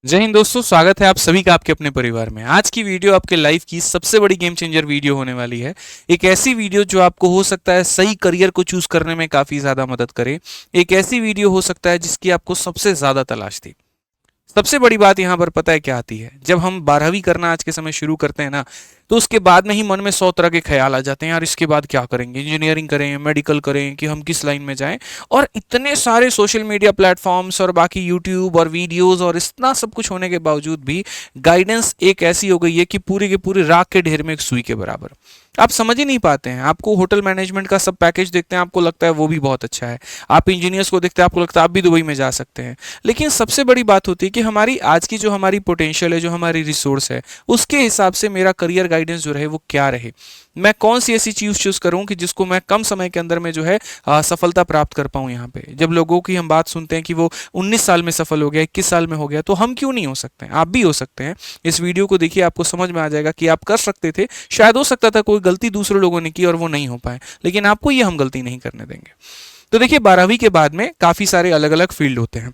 जय हिंद दोस्तों, स्वागत है आप सभी का आपके अपने परिवार में। आज की वीडियो आपके लाइफ की सबसे बड़ी गेम चेंजर वीडियो होने वाली है। एक ऐसी वीडियो जो आपको हो सकता है सही करियर को चूज करने में काफी ज्यादा मदद करे। एक ऐसी वीडियो हो सकता है जिसकी आपको सबसे ज्यादा तलाश थी। सबसे बड़ी बात यहाँ पर पता है क्या आती है, जब हम 12वीं करना आज के समय शुरू करते हैं ना, तो उसके बाद में ही मन में 100 तरह के ख्याल आ जाते हैं। यार इसके बाद क्या करेंगे, इंजीनियरिंग करें, मेडिकल करें, कि हम किस लाइन में जाएं। और इतने सारे सोशल मीडिया प्लेटफॉर्म्स और बाकी यूट्यूब और वीडियोस और इतना सब कुछ होने के बावजूद भी गाइडेंस एक ऐसी हो गई है कि पूरी के पूरी राख के ढेर में एक सुई के बराबर। आप समझ ही नहीं पाते हैं। आपको होटल मैनेजमेंट का सब पैकेज देखते हैं, आपको लगता है वो भी बहुत अच्छा है। आप इंजीनियर्स को देखते हैं, आपको लगता है आप भी दुबई में जा सकते हैं। लेकिन सबसे बड़ी बात होती है कि हमारी आज की जो हमारी पोटेंशियल है, जो हमारी रिसोर्स है, उसके हिसाब से मेरा करियर गाइडेंस जो रहे वो क्या रहे। मैं कौन सी ऐसी चीज चूज करूं कि जिसको मैं कम समय के अंदर में जो है सफलता प्राप्त कर पाऊं। यहाँ पे जब लोगों की हम बात सुनते हैं कि वो 19 साल में सफल हो गया, 21 साल में हो गया, तो हम क्यों नहीं हो सकते हैं? आप भी हो सकते हैं। इस वीडियो को देखिए, आपको समझ में आ जाएगा कि आप कर सकते थे। शायद हो सकता था कोई गलती दूसरे लोगों ने की और वो नहीं हो पाए, लेकिन आपको ये हम गलती नहीं करने देंगे। तो देखिए, 12वीं के बाद में काफी सारे अलग अलग फील्ड होते हैं।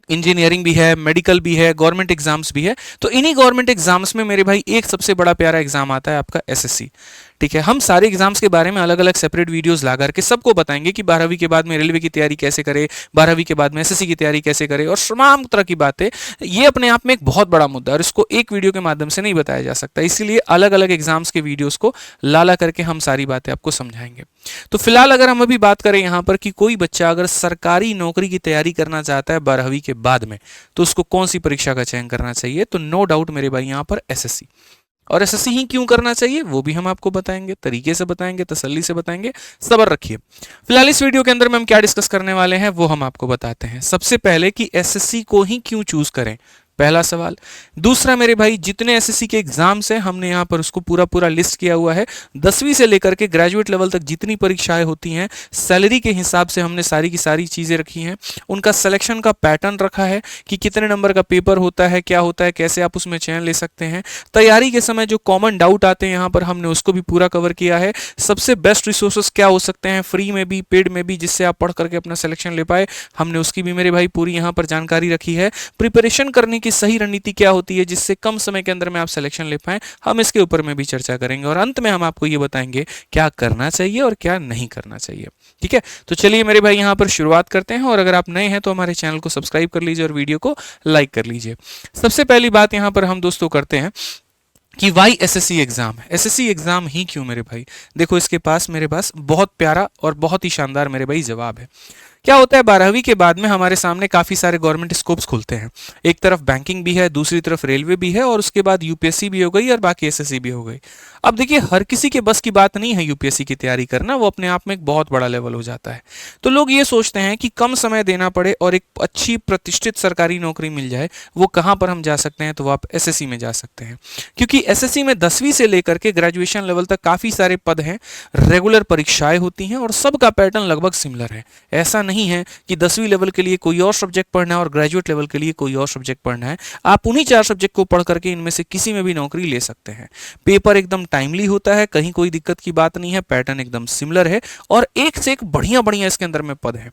इंजीनियरिंग भी है, मेडिकल भी है, गवर्नमेंट एग्जाम्स भी है। तो इन्हीं गवर्नमेंट एग्जाम्स में मेरे भाई एक सबसे बड़ा प्यारा एग्जाम आता है आपका एसएससी। ठीक है, हम सारे एग्जाम्स के बारे में अलग अलग सेपरेट वीडियोस ला करके सबको बताएंगे कि 12वीं के बाद में रेलवे की तैयारी कैसे करे, 12वीं के बाद में एसएससी की तैयारी कैसे करे, और तमाम तरह की बातें। ये अपने आप में एक बहुत बड़ा मुद्दा है और इसको एक वीडियो के माध्यम से नहीं बताया जा सकता। इसीलिए अलग अलग एग्जाम्स के वीडियोस को ला करके हम सारी बातें आपको समझाएंगे। तो फिलहाल अगर हम अभी बात करें यहाँ पर कि कोई बच्चा अगर सरकारी नौकरी की तैयारी करना चाहता है 12वीं के बाद में, तो उसको कौन सी परीक्षा का चयन करना चाहिए? तो नो डाउट मेरे भाई यहाँ पर एसएससी। और एसएससी ही क्यों करना चाहिए वो भी हम आपको बताएंगे, तरीके से बताएंगे, तसल्ली से बताएंगे। सब्र रखिए। फिलहाल इस वीडियो के अंदर में हम क्या डिस्कस करने वाले हैं वो हम आपको बताते हैं। सबसे पहले कि एसएससी को ही क्यों चूज करें, पहला सवाल। दूसरा मेरे भाई, जितने एसएससी के एग्जाम्स हैं हमने यहाँ पर उसको पूरा पूरा लिस्ट किया हुआ है। 10वीं से लेकर के ग्रेजुएट लेवल तक जितनी परीक्षाएं होती हैं, सैलरी के हिसाब से हमने सारी की सारी चीजें रखी हैं। उनका सिलेक्शन का पैटर्न रखा है कि कितने नंबर का पेपर होता है, क्या होता है, कैसे आप उसमें चयन ले सकते हैं। तैयारी के समय जो कॉमन डाउट आते हैं यहाँ पर हमने उसको भी पूरा कवर किया है। सबसे बेस्ट रिसोर्सेस क्या हो सकते हैं, फ्री में भी पेड में भी, जिससे आप पढ़ करके अपना सिलेक्शन ले पाए, हमने उसकी भी मेरे भाई पूरी यहाँ पर जानकारी रखी है। प्रिपरेशन करने की सही रणनीति क्या होती है जिससे कम समय के अंदर में आप सिलेक्शन ले पाए, हम इसके ऊपर में भी चर्चा करेंगे। और अंत में हम आपको ये बताएंगे क्या करना चाहिए और क्या नहीं करना चाहिए। ठीक है, तो चलिए मेरे भाई यहाँ पर शुरुआत करते हैं। और अगर आप नए हैं तो हमारे चैनल को सब्सक्राइब कर लीजिए और वीडियो को लाइक कर लीजिए। सबसे पहली बात यहाँ पर हम दोस्तों करते हैं कि वाई एसएससी एग्जाम है। एसएससी एग्जाम ही क्यों मेरे भाई? देखो, इसके पास मेरे पास बहुत प्यारा और बहुत ही शानदार मेरे भाई जवाब है। क्या होता है, 12वीं के बाद में हमारे सामने काफी सारे गवर्नमेंट स्कोप्स खुलते हैं। एक तरफ बैंकिंग भी है, दूसरी तरफ रेलवे भी है, और उसके बाद यूपीएससी भी हो गई और बाकी एसएससी भी हो गई। अब देखिए, हर किसी के बस की बात नहीं है यूपीएससी की तैयारी करना, वो अपने आप में एक बहुत बड़ा लेवल हो जाता है। तो लोग ये सोचते हैं कि कम समय देना पड़े और एक अच्छी प्रतिष्ठित सरकारी नौकरी मिल जाए। वो कहाँ पर हम जा सकते हैं? तो वो आप एसएससी में जा सकते हैं, क्योंकि एसएससी में 10वीं से लेकर के ग्रेजुएशन लेवल तक काफी सारे पद हैं, रेगुलर परीक्षाएं होती हैं और सबका पैटर्न लगभग सिमिलर है। ऐसा नहीं है कि 10वीं लेवल के लिए कोई और सब्जेक्ट पढ़ना है और ग्रेजुएट लेवल के लिए कोई और सब्जेक्ट पढ़ना है। आप उन्हीं 4 सब्जेक्ट को पढ़ करके इनमें से किसी में भी नौकरी ले सकते हैं। पेपर एकदम टाइमली होता है, कहीं कोई दिक्कत की बात नहीं है, पैटर्न एकदम सिमिलर है, और एक से एक बढ़िया बढ़िया इसके अंदर में पद है।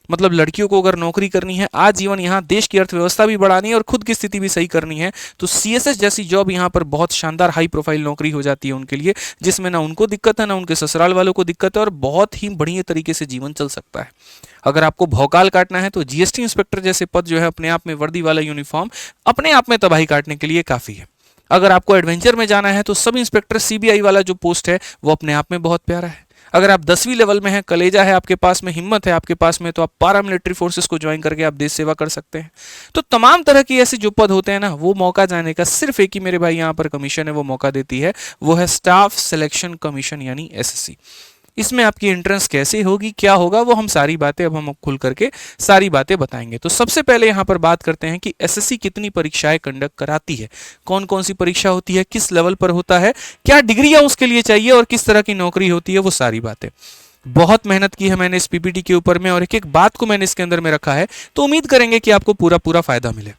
मतलब लड़कियों को अगर नौकरी करनी है, आज जीवन यहाँ देश की अर्थव्यवस्था भी बढ़ानी है और खुद की स्थिति भी सही करनी है, तो सीएसएस जैसी जॉब यहाँ पर बहुत शानदार हाई प्रोफाइल नौकरी हो जाती है उनके लिए, जिसमें ना उनको दिक्कत है ना उनके ससुराल वालों को दिक्कत है, और बहुत ही बढ़िया तरीके से जीवन चल सकता है। अगर आपको भौकाल काटना है तो जीएसटी इंस्पेक्टर जैसे पद जो है, अपने आप में वर्दी वाला यूनिफॉर्म अपने आप में तबाही काटने के लिए काफी है। अगर आपको एडवेंचर में जाना है तो सब इंस्पेक्टर सीबीआई वाला जो पोस्ट है वो अपने आप में बहुत प्यारा है। अगर आप 10वीं लेवल में हैं, कलेजा है आपके पास में, हिम्मत है आपके पास में, तो आप पारा मिलिट्री फोर्सेस को ज्वाइन करके आप देश सेवा कर सकते हैं। तो तमाम तरह की ऐसे जो पद होते हैं ना, वो मौका जाने का सिर्फ एक ही मेरे भाई यहाँ पर कमीशन है, वो मौका देती है, वो है स्टाफ सिलेक्शन कमीशन यानी एसएससी। इसमें आपकी एंट्रेंस कैसे होगी, क्या होगा, वो हम सारी बातें अब हम खुल करके सारी बातें बताएंगे। तो सबसे पहले यहाँ पर बात करते हैं कि एसएससी कितनी परीक्षाएं कंडक्ट कराती है, कौन कौन सी परीक्षा होती है, किस लेवल पर होता है, क्या डिग्रियां उसके लिए चाहिए और किस तरह की नौकरी होती है, वो सारी बातें। बहुत मेहनत की है मैंने इस पीपीटी के ऊपर में, और एक एक बात को मैंने इसके अंदर में रखा है, तो उम्मीद करेंगे कि आपको पूरा पूरा फायदा मिले।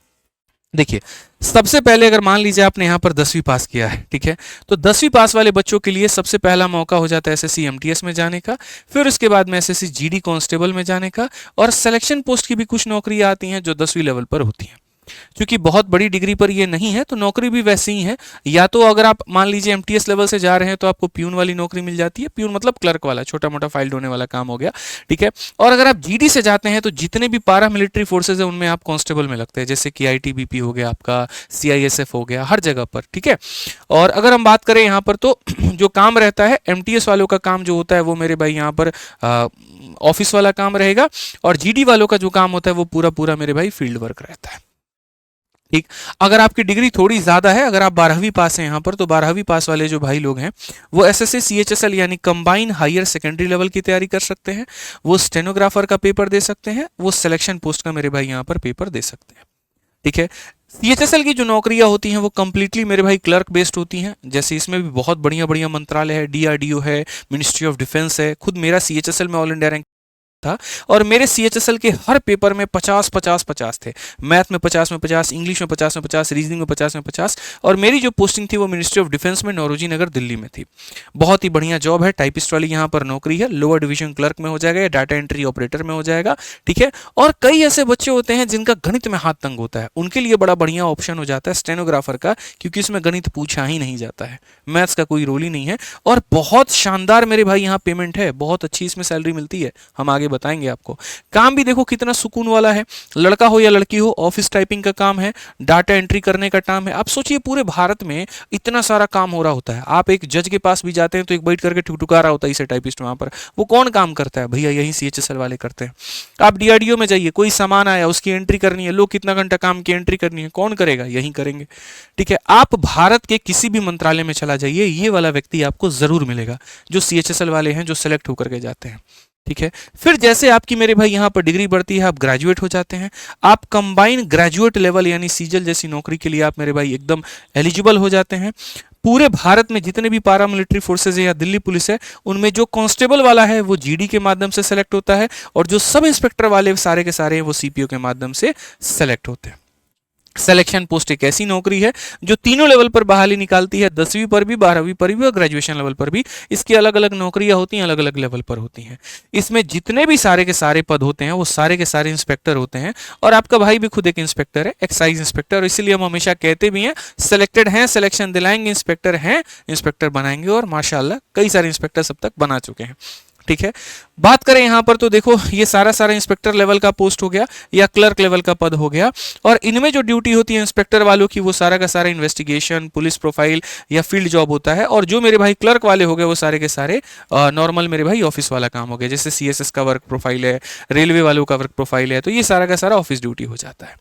देखिए, सबसे पहले अगर मान लीजिए आपने यहाँ पर 10वीं पास किया है, ठीक है, तो 10वीं पास वाले बच्चों के लिए सबसे पहला मौका हो जाता है एसएससी एमटीएस में जाने का, फिर उसके बाद में एसएससी जीडी कांस्टेबल में जाने का, और सिलेक्शन पोस्ट की भी कुछ नौकरियां आती हैं जो 10वीं लेवल पर होती हैं। क्योंकि बहुत बड़ी डिग्री पर ये नहीं है, तो नौकरी भी वैसी ही है। या तो अगर आप मान लीजिए एमटीएस लेवल से जा रहे हैं तो आपको प्यून वाली नौकरी मिल जाती है, प्यून मतलब क्लर्क वाला, छोटा मोटा फाइल ढोने वाला काम हो गया, ठीक है। और अगर आप जीडी से जाते हैं तो जितने भी पारा मिलिट्री फोर्सेज है उनमें आप कांस्टेबल में लगते हैं, जैसे कि आईटीबीपी हो गया आपका, सीआईएसएफ हो गया, हर जगह पर, ठीक है। और अगर हम बात करें यहाँ पर तो जो काम रहता है एमटीएस वालों का काम जो होता है वो मेरे भाई यहाँ पर ऑफिस वाला काम रहेगा, और जीडी वालों का जो काम होता है वो पूरा पूरा मेरे भाई फील्ड वर्क रहता है, ठीक। अगर आपकी डिग्री थोड़ी ज्यादा है, अगर आप 12वीं पास हैं यहाँ पर, तो 12वीं पास वाले जो भाई लोग हैं वो एसएससी सीएचएसएल यानी कंबाइन हायर सेकेंडरी लेवल की तैयारी कर सकते हैं, वो स्टेनोग्राफर का पेपर दे सकते हैं, वो सिलेक्शन पोस्ट का मेरे भाई यहाँ पर पेपर दे सकते हैं, ठीक है। सीएचएसएल की जो नौकरियां होती हैं वो कंप्लीटली मेरे भाई क्लर्क बेस्ड होती हैं, जैसे इसमें भी बहुत बढ़िया बढ़िया मंत्रालय है, डीआरडीओ है, मिनिस्ट्री ऑफ डिफेंस है। खुद मेरा सीएचएसएल में ऑल इंडिया रैंक था, और मेरे सीएचएसएल के हर पेपर में 50-50-50 थे। मैथ में 50 में 50, इंग्लिश में 50 में 50, रीजनिंग में 50 में 50। और मेरी जो पोस्टिंग थी वो मिनिस्ट्री ऑफ डिफेंस में नौरोजी नगर दिल्ली में थी। बहुत ही बढ़िया जॉब है, टाइपिस्ट वाली यहाँ पर नौकरी है, लोअर डिवीजन क्लर्क में हो जाएगा या डाटा एंट्री ऑपरेटर में हो जाएगा, ठीक है। और कई ऐसे बच्चे होते हैं जिनका गणित में हाथ तंग होता है, उनके लिए बड़ा बढ़िया ऑप्शन हो जाता है स्टेनोग्राफर का, क्योंकि इसमें गणित पूछा ही नहीं जाता है, मैथ्स का कोई रोल ही नहीं है, और बहुत शानदार मेरे भाई यहाँ पेमेंट है, बहुत अच्छी इसमें सैलरी मिलती है, हम आगे बताएंगे आपको। काम भी देखो कितना सुकून वाला है, लड़का हो या लड़की हो, ऑफिस टाइपिंग का काम है, डाटा एंट्री करने का काम है। आप सोचिए पूरे भारत में इतना सारा काम हो रहा होता है, आप एक जज के पास भी जाते हैं तो एक बैठ करके ठुकठुका रहा होता है इसे टाइपिस्ट वहां पर, वो कौन काम करता है भैया, यही सीएचएसएल वाले करते हैं। आप डीआरडीओ में जाइए, कोई सामान आया उसकी एंट्री करनी है, लोग कितना घंटा काम की एंट्री करनी है, कौन करेगा, यही करेंगे, ठीक है। आप भारत के किसी भी मंत्रालय में चला जाइए, ये वाला व्यक्ति आपको जरूर मिलेगा, जो सीएचएसएल वाले हैं, जो सेलेक्ट होकर के जाते हैं, ठीक है। फिर जैसे आपकी मेरे भाई यहाँ पर डिग्री बढ़ती है, आप ग्रेजुएट हो जाते हैं, आप कंबाइन ग्रेजुएट लेवल यानी सीजल जैसी नौकरी के लिए आप मेरे भाई एकदम एलिजिबल हो जाते हैं। पूरे भारत में जितने भी पारा मिलिट्री फोर्सेज है या दिल्ली पुलिस है, उनमें जो कांस्टेबल वाला है वो जीडी के माध्यम से सेलेक्ट होता है, और जो सब इंस्पेक्टर वाले सारे के सारे हैं वो सीपीओ के माध्यम से सेलेक्ट होते हैं। सिलेक्शन पोस्ट एक ऐसी नौकरी है जो तीनों लेवल पर बहाली निकालती है, 10वीं पर भी, 12वीं पर भी और ग्रेजुएशन लेवल पर भी। इसकी अलग अलग नौकरियां होती हैं, अलग अलग लेवल पर होती हैं। इसमें जितने भी सारे के सारे पद होते हैं वो सारे के सारे इंस्पेक्टर होते हैं, और आपका भाई भी खुद एक इंस्पेक्टर है, एक्साइज इंस्पेक्टर। इसीलिए हम हमेशा कहते भी हैं सिलेक्टेड हैं, सिलेक्शन दिलाएंगे, इंस्पेक्टर हैं, इंस्पेक्टर बनाएंगे, और माशाल्लाह कई सारे इंस्पेक्टर सब तक बना चुके हैं, ठीक है। बात करें यहां पर तो देखो ये सारा सारा इंस्पेक्टर लेवल का पोस्ट हो गया या क्लर्क लेवल का पद हो गया, और इनमें जो ड्यूटी होती है इंस्पेक्टर वालों की वो सारा का सारा इन्वेस्टिगेशन, पुलिस प्रोफाइल या फील्ड जॉब होता है। और जो मेरे भाई क्लर्क वाले हो गए वो सारे के सारे नॉर्मल मेरे भाई ऑफिस वाला काम हो गया, जैसे सीएसएस का वर्क प्रोफाइल है, रेलवे वालों का वर्क प्रोफाइल है, तो ये सारा का सारा ऑफिस ड्यूटी हो जाता है।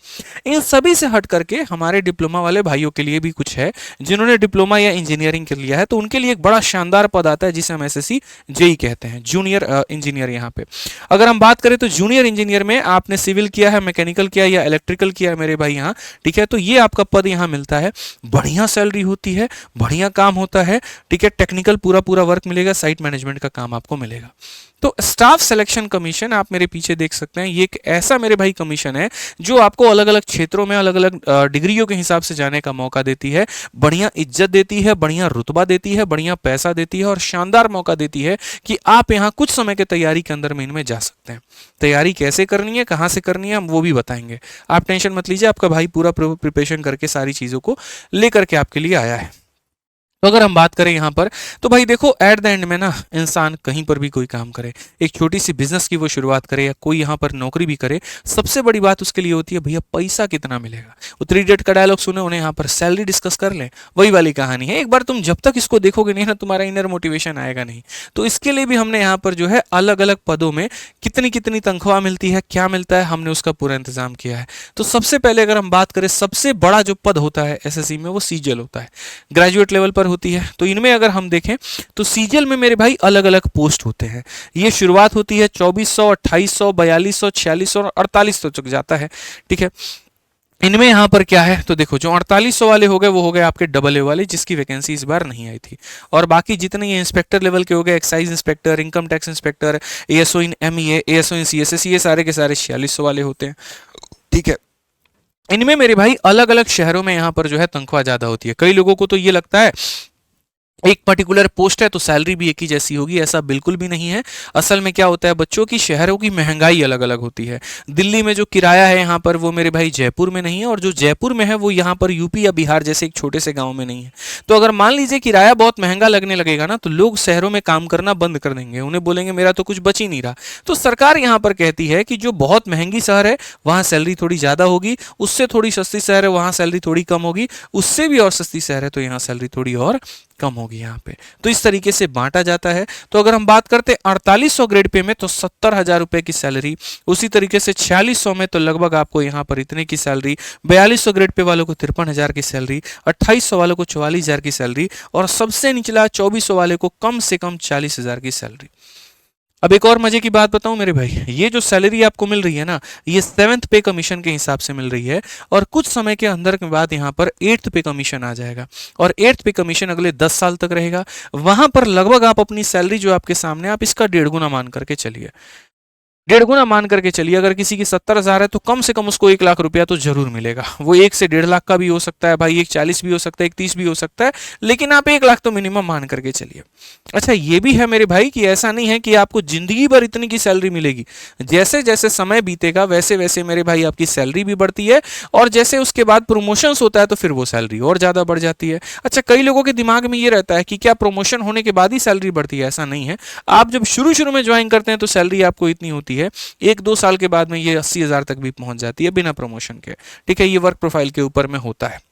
इन सभी से हट करके हमारे डिप्लोमा वाले भाइयों के लिए भी कुछ है, जिन्होंने डिप्लोमा या इंजीनियरिंग कर लिया है तो उनके लिए एक बड़ा शानदार पद आता है जिसे हम एसएससी जेई कहते हैं, जूनियर इंजीनियर। यहाँ पे अगर हम बात करें तो जूनियर इंजीनियर में आपने सिविल किया है, मैकेनिकल किया या इलेक्ट्रिकल किया है मेरे भाई यहाँ, ठीक है, तो ये आपका पद यहाँ मिलता है। बढ़िया सैलरी होती है, बढ़िया काम होता है, ठीक है, टेक्निकल पूरा पूरा वर्क मिलेगा, साइट मैनेजमेंट का काम आपको मिलेगा। तो स्टाफ सिलेक्शन कमीशन आप मेरे पीछे देख सकते हैं, ये एक ऐसा मेरे भाई कमीशन है जो आपको अलग अलग क्षेत्रों में अलग अलग डिग्रियों के हिसाब से जाने का मौका देती है, बढ़िया इज्जत देती है, बढ़िया रुतबा देती है, बढ़िया पैसा देती है, और शानदार मौका देती है कि आप यहाँ कुछ समय के तैयारी के अंदर में इनमें जा सकते हैं। तैयारी कैसे करनी है, कहाँ से करनी है, हम वो भी बताएंगे, आप टेंशन मत लीजिए, आपका भाई पूरा प्रिपरेशन करके सारी चीज़ों को लेकर के आपके लिए आया है। तो अगर हम बात करें यहाँ पर तो भाई देखो एट द एंड में ना इंसान कहीं पर भी कोई काम करे, एक छोटी सी बिजनेस की वो शुरुआत करे या कोई यहाँ पर नौकरी भी करे, सबसे बड़ी बात उसके लिए होती है भैया पैसा कितना मिलेगा। वो 3 इडियट का डायलॉग सुने, उन्हें यहाँ पर सैलरी डिस्कस कर लें, वही वाली कहानी है। एक बार तुम जब तक इसको देखोगे नहीं ना, तुम्हारा इनर मोटिवेशन आएगा नहीं। तो इसके लिए भी हमने यहाँ पर जो है अलग अलग पदों में कितनी कितनी तनख्वाह मिलती है, क्या मिलता है, हमने उसका पूरा इंतजाम किया है। तो सबसे पहले अगर हम बात करें सबसे बड़ा जो पद होता है एसएससी में वो सीजीएल होता है, ग्रेजुएट लेवल पर होती है। तो इनमें अगर हम देखें तो सीजीएल में मेरे भाई अलग अलग पोस्ट होते हैं। ये शुरुआत होती है 2400, 2800, 4200, 4600 और 4800 तक जाता है, ठीक है। इनमें यहाँ पर क्या है तो देखो जो 4800 वाले हो गए वो हो गए आपके डबल ए वाले, जिसकी वैकेंसी इस बार नहीं आई थी। और बाकी जितने ये इंस्पेक्टर लेवल के हो गए, excise inspector, income tax inspector, ASO in MEA, ASO in CSS, ये सारे के सारे 4600 वाले होते हैं, ठीक है। इनमें मेरे भाई अलग अलग शहरों में यहाँ पर जो है तनख्वाह ज्यादा होती है। कई लोगों को तो ये लगता है एक पर्टिकुलर पोस्ट है तो सैलरी भी एक ही जैसी होगी, ऐसा बिल्कुल भी नहीं है। असल में क्या होता है बच्चों की, शहरों की महंगाई अलग अलग होती है। दिल्ली में जो किराया है यहाँ पर वो मेरे भाई जयपुर में नहीं है, और जो जयपुर में है वो यहाँ पर यूपी या बिहार जैसे एक छोटे से गांव में नहीं है। तो अगर मान लीजिए किराया बहुत महंगा लगने लगेगा ना, तो लोग शहरों में काम करना बंद कर देंगे, उन्हें बोलेंगे मेरा तो कुछ बच ही नहीं रहा। तो सरकार यहाँ पर कहती है कि जो बहुत महंगी शहर है वहाँ सैलरी थोड़ी ज़्यादा होगी, उससे थोड़ी सस्ती शहर है वहाँ सैलरी थोड़ी कम होगी, उससे भी और सस्ती शहर है तो यहाँ सैलरी थोड़ी और कम होगी यहाँ पे। तो इस तरीके से बांटा जाता है। तो अगर हम बात करते हैं 4800 ग्रेड पे में तो 70,000 रुपए की सैलरी, उसी तरीके से 4600 में तो लगभग आपको यहाँ पर इतने की सैलरी, 4200 ग्रेड पे वालों को 53,000 की सैलरी, 2800 वालों को 44,000 की सैलरी, और सबसे निचला 2400 वाले को कम से कम 40,000 की सैलरी। अब एक और मजे की बात बताऊं मेरे भाई, ये जो सैलरी आपको मिल रही है ना, ये 7th पे कमीशन के हिसाब से मिल रही है, और कुछ समय के अंदर के बाद यहाँ पर 8th पे कमीशन आ जाएगा, और 8th पे कमीशन अगले 10 साल तक रहेगा। वहां पर लगभग आप अपनी सैलरी जो आपके सामने, आप इसका 1.5 गुना मान करके चलिए, 1.5 गुना मान करके चलिए। अगर किसी की 70,000 है तो कम से कम उसको 1 लाख रुपया तो जरूर मिलेगा। वो 1 से 1.5 लाख का भी हो सकता है भाई, 1 40 भी हो सकता है, 1 30 भी हो सकता है, लेकिन आप 1 लाख तो मिनिमम मान करके चलिए। अच्छा ये भी है मेरे भाई कि ऐसा नहीं है कि आपको जिंदगी भर इतनी की सैलरी मिलेगी। जैसे जैसे समय बीतेगा वैसे वैसे मेरे भाई आपकी सैलरी भी बढ़ती है, और जैसे उसके बाद प्रमोशंस होता है तो फिर वो सैलरी और ज्यादा बढ़ जाती है। अच्छा कई लोगों के दिमाग में ये रहता है कि क्या प्रमोशन होने के बाद ही सैलरी बढ़ती है, ऐसा नहीं है। आप जब शुरू शुरू में ज्वाइन करते हैं तो सैलरी आपको इतनी होती है, 1 2 साल के बाद में ये 80,000 तक भी पहुंच जाती है बिना प्रमोशन के। ठीक है, ये वर्क प्रोफाइल के ऊपर में होता है।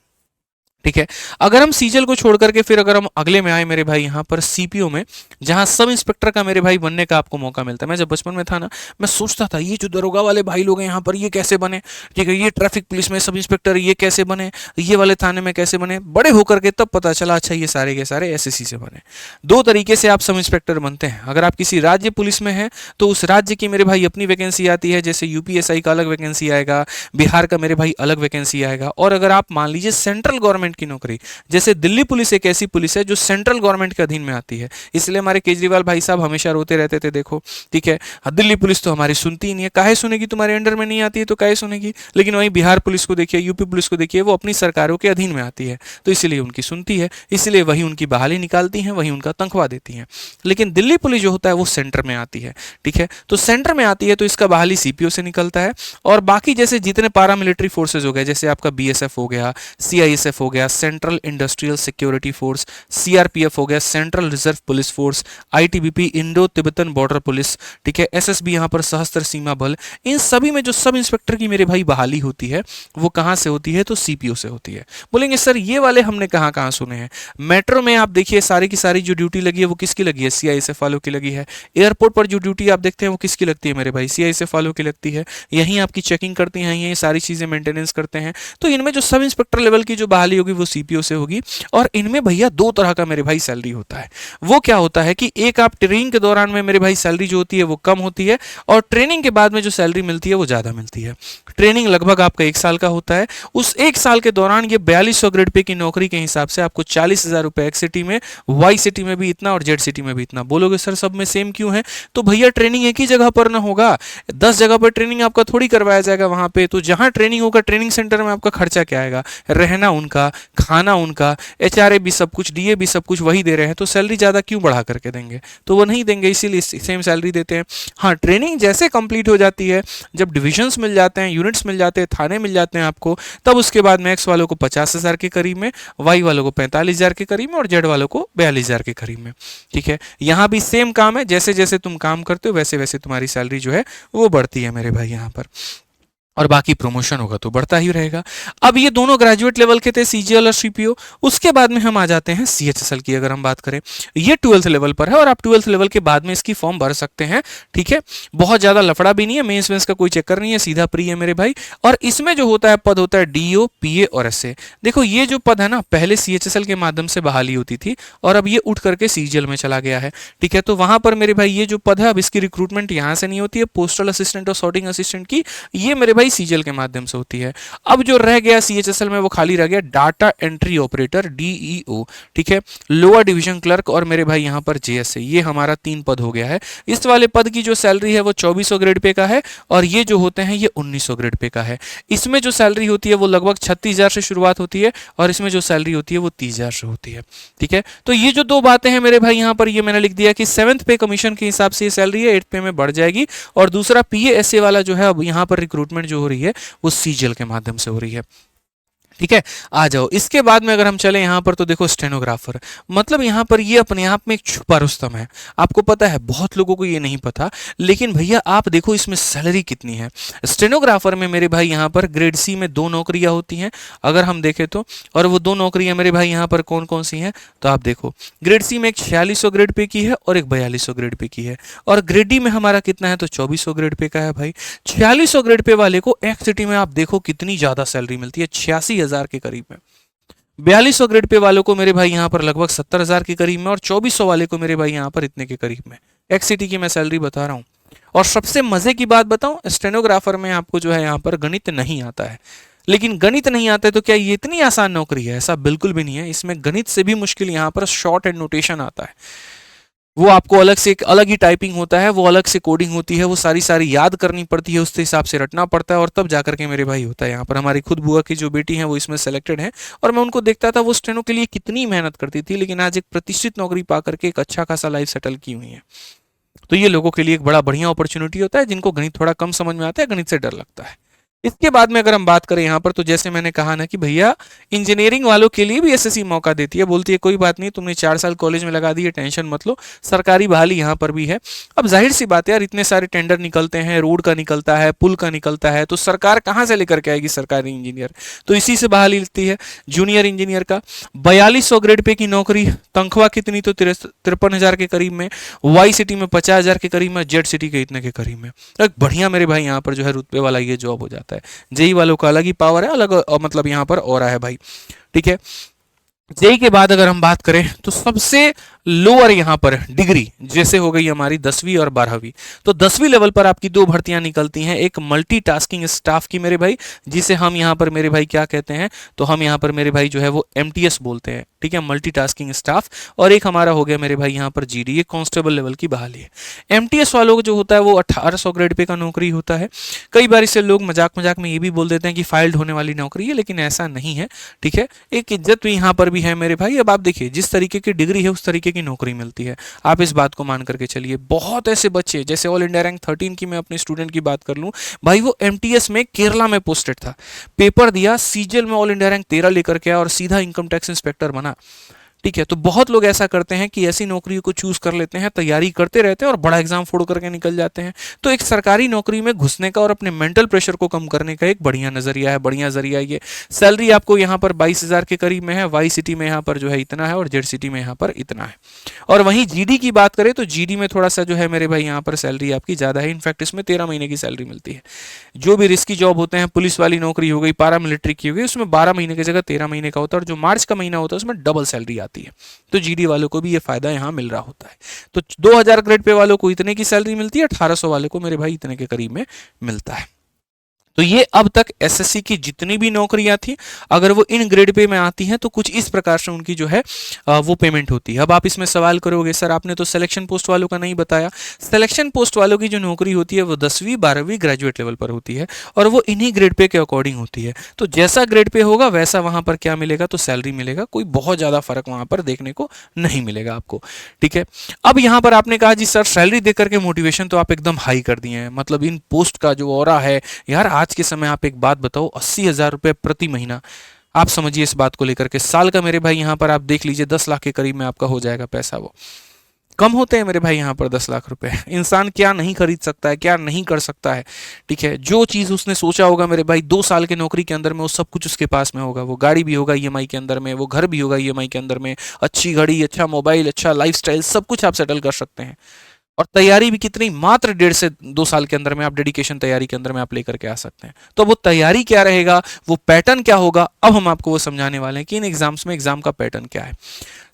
ठीक है, अगर हम सीजल को छोड़ करके फिर अगर हम अगले में आए मेरे भाई यहाँ पर सीपीओ में, जहाँ सब इंस्पेक्टर का मेरे भाई बनने का आपको मौका मिलता है। मैं जब बचपन में था ना, मैं सोचता था ये जो दरोगा वाले भाई लोग हैं यहाँ पर ये कैसे बने, ठीक है, ये ट्रैफिक पुलिस में सब इंस्पेक्टर ये कैसे बने, ये वाले थाने में कैसे बने। बड़े होकर के तब पता चला अच्छा ये सारे के सारे एसएससी से बने। 2 तरीके से आप सब इंस्पेक्टर बनते हैं। अगर आप किसी राज्य पुलिस में हैं तो उस राज्य की मेरे भाई अपनी वैकेंसी आती है, जैसे यूपीएसआई का अलग वैकेंसी आएगा, बिहार का मेरे भाई अलग वैकेंसी आएगा। और अगर आप मान लीजिए सेंट्रल गवर्नमेंट की नौकरी, जैसे दिल्ली पुलिस एक ऐसी पुलिस है जो सेंट्रल गवर्नमेंट के अधीन में आती है, इसलिए हमारे केजरीवाल भाई साहब हमेशा रोते रहते थे, देखो ठीक है दिल्ली पुलिस तो हमारी सुनती ही नहीं है, काहे सुनेगी, तुम्हारे अंडर में नहीं आती है तो काहे सुनेगी। लेकिन वहीं बिहार पुलिस को देखिए, यूपी पुलिस को देखिए, वो अपनी सरकारों के अधीन में आती है तो इसलिए उनकी सुनती है, इसलिए वही उनकी बहाली निकालती हैं, वही उनका तनख्वाह देती हैं। लेकिन दिल्ली पुलिस जो होता है वो सेंटर में आती है। ठीक है, तो सेंटर में आती है तो इसका बहाली सीपीओ से निकलता है। और बाकी जैसे जितने पारामिलिट्री फोर्सेज हो गए, जैसे आपका बीएसएफ हो गया, सीआईएसएफ हो गया, central industrial security force, CRPF हो गया, central reserve police force, ITBP Indo Tibetan border police, ठीक है, एसएसबी यहाँ पर सशस्त्र सीमा बल, इन सभी में जो सब इंस्पेक्टर की मेरे भाई बहाली होती है वो कहाँ से होती है, तो सीपीओ से होती है। बोलेंगे सर ये वाले हमने कहाँ कहाँ सुने हैं। मेट्रो में आप देखिए सारी की सारी जो ड्यूटी लगी है वो किसकी लगी है, सीआईएसएफ वालों की लगी है। एयरपोर्ट पर जो ड्यूटी आप देखते हैं वो किसकी लगती है मेरे भाई, सीआईएसएफ वालों की लगती है। यहीं आपकी चेकिंग करती हैं, यहीं सारी चीजें मेंटेनेंस करते हैं। तो इनमें जो सब इंस्पेक्टर लेवल की जो बहाली होगी वो सीपीओ से होगी। और इनमें भैया 2 तरह का मेरे भाई सैलरी होता है। वो क्या होता है कि एक आप ट्रेनिंग के दौरान में मेरे भाई सैलरी जो होती है वो कम होती है, और ट्रेनिंग के बाद में जो सैलरी मिलती है वो ज्यादा मिलती है। ट्रेनिंग लगभग आपका 1 साल का होता है। उस 1 साल के दौरान ये 4200 ग्रेड पे की नौकरी के हिसाब से आपको 40,000 रुपए एक्स सिटी में, वाई सिटी में भी इतना और जेड सिटी में भी इतना। बोलोगे सर सब में सेम क्यों है, तो भैया ट्रेनिंग एक ही जगह पर ना होगा, 10 जगह पर ट्रेनिंग आपका थोड़ी करवाया जाएगा वहां पे। तो जहां ट्रेनिंग होगा ट्रेनिंग सेंटर में आपका खर्चा क्या आएगा, रहना उनका, खाना उनका, एचआरए भी सब कुछ, डीए भी सब कुछ वही दे रहे हैं, तो सैलरी ज्यादा क्यों बढ़ा करके देंगे, तो वो नहीं देंगे, इसीलिए सेम सैलरी देते हैं। हाँ, ट्रेनिंग जैसे कंप्लीट हो जाती है, जब डिविजन्स मिल जाते हैं, यूनिट्स मिल जाते हैं, थाने मिल जाते हैं आपको, तब उसके बाद में एक्स वालों को 50,000 के करीब में, वाई वालों को 45,000 के करीब में, और जेड वालों को 42,000 के करीब में। ठीक है, यहाँ भी सेम काम है, जैसे जैसे तुम काम करते हो वैसे वैसे तुम्हारी सैलरी जो है वो बढ़ती है मेरे भाई यहाँ पर। और बाकी प्रमोशन होगा तो बढ़ता ही रहेगा। अब ये दोनों ग्रेजुएट लेवल के थे, सीजीएल और सीपीओ। उसके बाद में हम आ जाते हैं सीएचएसएल की। अगर हम बात करें, ये 12th लेवल पर है और आप 12th लेवल के बाद में इसकी फॉर्म भर सकते हैं। ठीक है, बहुत ज्यादा लफड़ा भी नहीं है, मेंस वेंस का कोई चक्कर नहीं है, सीधा प्री है मेरे भाई। और इसमें जो होता है पद होता है डीओ, पीए और एसए। देखो ये जो पद है ना, पहले सीएचएसएल के माध्यम से बहाली होती थी और अब ये उठ करके सीजीएल में चला गया है। ठीक है, तो वहां पर मेरे भाई ये जो पद है अब इसकी रिक्रूटमेंट यहाँ से नहीं होती है, पोस्टल असिस्टेंट और सॉर्टिंग असिस्टेंट की ये मेरे भाई भाई सीजीएल के माध्यम से होती है। अब जो रह गया सीएचएसएल में वो खाली रह गया डाटा एंट्री ऑपरेटर डीईओ, ठीक है, लोअर डिवीजन क्लर्क और मेरे भाई यहाँ पर जेएसए, ये हमारा 3 पद हो गया है। इस वाले पद की जो सैलरी है वो 2400 ग्रेड पे का है और ये जो होते हैं ये 1900 ग्रेड पे का है। इसमें जो सैलरी होती है वो लगभग 36,000 से शुरुआत होती है और इसमें जो सैलरी होती है वो 30,000 से होती है, ठीक है। तो ये जो 2 बातें हैं मेरे भाई यहाँ पर, ये मैंने लिख दिया कि 7th पे कमीशन के हिसाब से ये सैलरी है, 8th पे में बढ़ जाएगी। और दूसरा पीएएसए वाला जो है अब यहाँ पर रिक्रूटमेंट जो हो रही है वो सीजीएल के माध्यम से हो रही है, ठीक है। आ जाओ इसके बाद में अगर हम चले यहाँ पर तो देखो स्टेनोग्राफर, मतलब यहाँ पर ये अपने आप में एक छुपा रुस्तम है। आपको पता है बहुत लोगों को ये नहीं पता, लेकिन भैया आप देखो इसमें सैलरी कितनी है। स्टेनोग्राफर में मेरे भाई यहाँ पर ग्रेड सी में 2 नौकरियां होती हैं अगर हम देखें तो, और वो 2 नौकरियां मेरे भाई यहाँ पर कौन कौन सी हैं तो आप देखो, ग्रेड सी में एक 4600 ग्रेड पे की है और एक 4200 ग्रेड पे की है, और ग्रेड डी में हमारा कितना है तो 2400 ग्रेड पे का है भाई। 4600 ग्रेड पे वाले को एक सिटी में आप देखो कितनी ज्यादा सैलरी मिलती है, 86,000 के करीब में। 4200 ग्रेड पे वालों को मेरे भाई यहाँ पर लगभग 70,000 के करीब में, और 2400 वाले को मेरे भाई यहाँ पर इतने के करीब में। एक सिटी की मैं सैलरी बता रहा हूँ। और सबसे मजे की बात बताऊं, स्टेनोग्राफर में आपको जो है यहाँ पर गणित नहीं आता है। लेकिन गणित नहीं आता है तो क्या ये इतनी आसान नौकरी है? ऐसा बिल्कुल भी नहीं है। इसमें गणित से भी मुश्किल यहाँ पर शॉर्ट एंड नोटेशन आता है। वो आपको अलग से एक अलग ही टाइपिंग होता है, वो अलग से कोडिंग होती है, वो सारी याद करनी पड़ती है, उसके हिसाब से रटना पड़ता है और तब जाकर के मेरे भाई होता है। यहाँ पर हमारी खुद बुआ की जो बेटी है वो इसमें सेलेक्टेड है और मैं उनको देखता था वो स्टेनो के लिए कितनी मेहनत करती थी, लेकिन आज एक प्रतिष्ठित नौकरी पा करके एक अच्छा खासा लाइफ सेटल की हुई है। तो ये लोगों के लिए एक बड़ा बढ़िया अपॉर्चुनिटी होता है जिनको गणित थोड़ा कम समझ में आता है, गणित से डर लगता है। इसके बाद में अगर हम बात करें यहाँ पर तो जैसे मैंने कहा ना कि भैया इंजीनियरिंग वालों के लिए भी एसएससी मौका देती है, बोलती है कोई बात नहीं तुमने 4 साल कॉलेज में लगा दिए, टेंशन मत लो, सरकारी बहाली यहाँ पर भी है। अब जाहिर सी बात है यार, इतने सारे टेंडर निकलते हैं, रोड का निकलता है, पुल का निकलता है, तो सरकार कहाँ से लेकर के आएगी सरकारी इंजीनियर? तो इसी से बहाली लेती है। जूनियर इंजीनियर का 4200 ग्रेड पे की नौकरी, तनख्वाह कितनी तो 53,000 के करीब में, वाई सिटी में 50,000 के करीब में, जेड सिटी के इतने के करीब में। एक बढ़िया मेरे भाई यहाँ पर जो है रुतबे वाला ये जॉब हो जाता है। जेई वालों का अलग ही पावर है, अलग मतलब यहाँ पर और है भाई, ठीक है। जेई के बाद अगर हम बात करें तो सबसे लोअर यहाँ पर डिग्री जैसे हो गई हमारी 10वीं और 12वीं, तो 10वीं लेवल पर आपकी 2 भर्तियां निकलती हैं। एक मल्टीटास्किंग स्टाफ की मेरे भाई, जिसे हम यहाँ पर मेरे भाई क्या कहते हैं तो हम यहाँ पर मेरे भाई जो है वो एमटीएस बोलते हैं, ठीक है, मल्टीटास्किंग स्टाफ। और एक हमारा हो गया मेरे भाई यहाँ पर जीडी, ये कांस्टेबल लेवल की बहाली है। एमटीएस वालों को जो होता है वो 1800 ग्रेड पे का नौकरी होता है। कई बार इसे लोग मजाक में ये भी बोल देते हैं कि फाइल्ड होने वाली नौकरी है, लेकिन ऐसा नहीं है, ठीक है। एक इज्जत भी यहाँ पर भी है मेरे भाई। अब आप देखिए जिस तरीके की डिग्री है उस तरीके की नौकरी मिलती है, आप इस बात को मान करके चलिए। बहुत ऐसे बच्चे, जैसे ऑल इंडिया रैंक 13 की मैं अपने स्टूडेंट की बात कर लूं भाई, वो एमटीएस में केरला में पोस्टेड था, पेपर दिया, सीजीएल में ऑल इंडिया रैंक 13 लेकर के आया और सीधा इनकम टैक्स इंस्पेक्टर बना, ठीक है। तो बहुत लोग ऐसा करते हैं कि ऐसी नौकरी को चूज कर लेते हैं, तैयारी करते रहते हैं और बड़ा एग्जाम फोड़ करके निकल जाते हैं। तो एक सरकारी नौकरी में घुसने का और अपने मेंटल प्रेशर को कम करने का एक बढ़िया नजरिया है, बढ़िया जरिया है ये। सैलरी आपको यहाँ पर 22,000 के करीब में है, वाई सिटी में यहाँ पर जो है इतना है और जेड सिटी में यहाँ पर इतना है। और वहीं जीडी की बात करें तो जीडी में थोड़ा सा जो है मेरे भाई यहाँ पर सैलरी आपकी ज्यादा है। इनफैक्ट इसमें 13 महीने की सैलरी मिलती है। जो भी रिस्की जॉब होते हैं, पुलिस वाली नौकरी हो गई, पारा मिलिट्री की हो गई, उसमें 12 महीने की जगह 13 महीने का होता है, और जो मार्च का महीना होता है उसमें डबल सैलरी आती है। तो जीडी वालों को भी ये फायदा यहाँ मिल रहा होता है। तो 2000 ग्रेड पे वालों को इतने की सैलरी मिलती है, 1800 वाले को मेरे भाई इतने के करीब में मिलता है। तो ये अब तक एसएससी की जितनी भी नौकरियां थी, अगर वो इन ग्रेड पे में आती हैं तो कुछ इस प्रकार से उनकी जो है वो पेमेंट होती है। अब आप इसमें सवाल करोगे सर आपने तो सिलेक्शन पोस्ट वालों का नहीं बताया। सिलेक्शन पोस्ट वालों की जो नौकरी होती है वो 10वीं 12वीं ग्रेजुएट लेवल पर होती है और वो इन्हीं ग्रेड पे के अकॉर्डिंग होती है। तो जैसा ग्रेड पे होगा वैसा वहां पर क्या मिलेगा तो सैलरी मिलेगा, कोई बहुत ज्यादा फर्क वहां पर देखने को नहीं मिलेगा आपको, ठीक है। अब यहाँ पर आपने कहा जी सर सैलरी देख करके मोटिवेशन तो आप एकदम हाई कर दिए हैं, मतलब इन पोस्ट का जो ऑरा है यार। आज के समय आप एक बात बताओ, 80,000 रुपए प्रति महीना, आप समझिए इस बात को लेकर के, साल का मेरे भाई यहां पर आप देख लीजिए 10 लाख के करीब में आपका हो जाएगा पैसा। वो कम होते हैं मेरे भाई यहाँ पर 10 लाख रुपए। इंसान क्या नहीं खरीद सकता है, क्या नहीं कर सकता है, ठीक है। जो चीज उसने सोचा होगा मेरे भाई 2 साल के नौकरी के अंदर में वो सब कुछ उसके पास में होगा। वो गाड़ी भी होगा ईएमआई के अंदर में, वो घर भी होगा ईएमआई के अंदर में, अच्छी घड़ी, अच्छा मोबाइल, अच्छा लाइफस्टाइल, सब कुछ आप सेटल कर सकते हैं। और तैयारी भी कितनी, मात्र 1.5 से 2 साल के अंदर में आप डेडिकेशन तैयारी के अंदर में आप लेकर के आ सकते हैं। तो वो तैयारी क्या रहेगा, वो पैटर्न क्या होगा, अब हम आपको वो समझाने वाले हैं कि इन एग्जाम्स में एग्जाम का पैटर्न क्या है।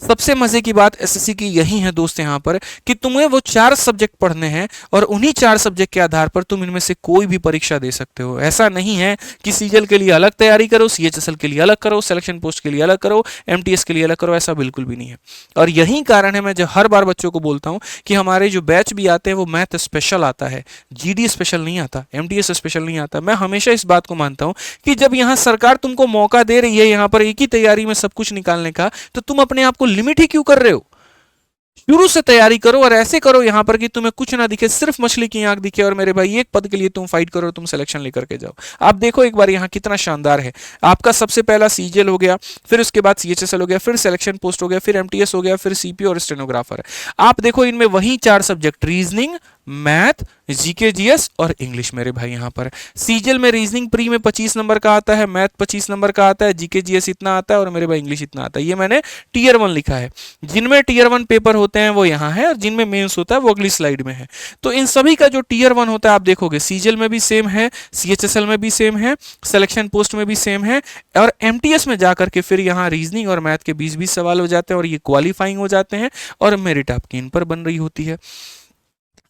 सबसे मजे की बात एसएससी की यही है दोस्त यहाँ पर कि तुम्हें वो 4 सब्जेक्ट पढ़ने हैं और उन्हीं 4 सब्जेक्ट के आधार पर तुम इनमें से कोई भी परीक्षा दे सकते हो। ऐसा नहीं है कि सीजीएल के लिए अलग तैयारी करो, सीएचएसएल के लिए अलग करो, सिलेक्शन पोस्ट के लिए अलग करो, एमटीएस के लिए अलग करो, ऐसा बिल्कुल भी नहीं है। और यही कारण है मैं जो हर बार बच्चों को बोलता हूं कि हमारे जो बैच भी आते हैं वो मैथ स्पेशल आता है, जीडी स्पेशल नहीं आता, एमटीएस स्पेशल नहीं आता। मैं हमेशा इस बात को मानता हूं कि जब यहां सरकार तुमको मौका दे रही है यहां पर एक ही तैयारी में सब कुछ निकालने का, तो तुम अपने आप को लिमिट ही क्यों कर रहे हो। शुरू से तैयारी करो और ऐसे करो यहां पर कि तुम्हें कुछ ना दिखे, सिर्फ मछली की आंख दिखे और मेरे भाई एक पद के लिए तुम फाइट करो, तुम सिलेक्शन लेकर के जाओ। आप देखो एक बार यहां कितना शानदार है। आपका सबसे पहला सीजीएल हो गया, फिर उसके बाद सीएचएसएल हो गया, फिर सिलेक्शन पोस्ट हो गया, फिर एमटीएस हो गया, फिर सीपीओ और स्टेनोग्राफर है। आप देखो इनमें वही 4 subject, reasoning, math, GK GS और इंग्लिश मेरे भाई यहां पर। सीजीएल में रीजनिंग प्री में 25 नंबर का आता है, मैथ 25 नंबर का आता है, जीके जीएस इतना आता है और मेरे भाई इंग्लिश इतना आता है। ये मैंने टीयर 1 लिखा है। जिनमें टीयर 1 पेपर होते हैं वो यहाँ है और जिनमें मेंस होता है वो अगली स्लाइड में है। तो इन सभी का जो टीयर 1 होता है आप देखोगे सीजीएल में भी सेम है, सीएचएसएल में भी सेम है, सिलेक्शन पोस्ट में भी सेम है और एमटीएस में जाकर के फिर यहाँ रीजनिंग और मैथ के 20-20 सवाल हो जाते हैं और ये क्वालिफाइंग हो जाते हैं और मेरिट आपकी इन पर बन रही होती है।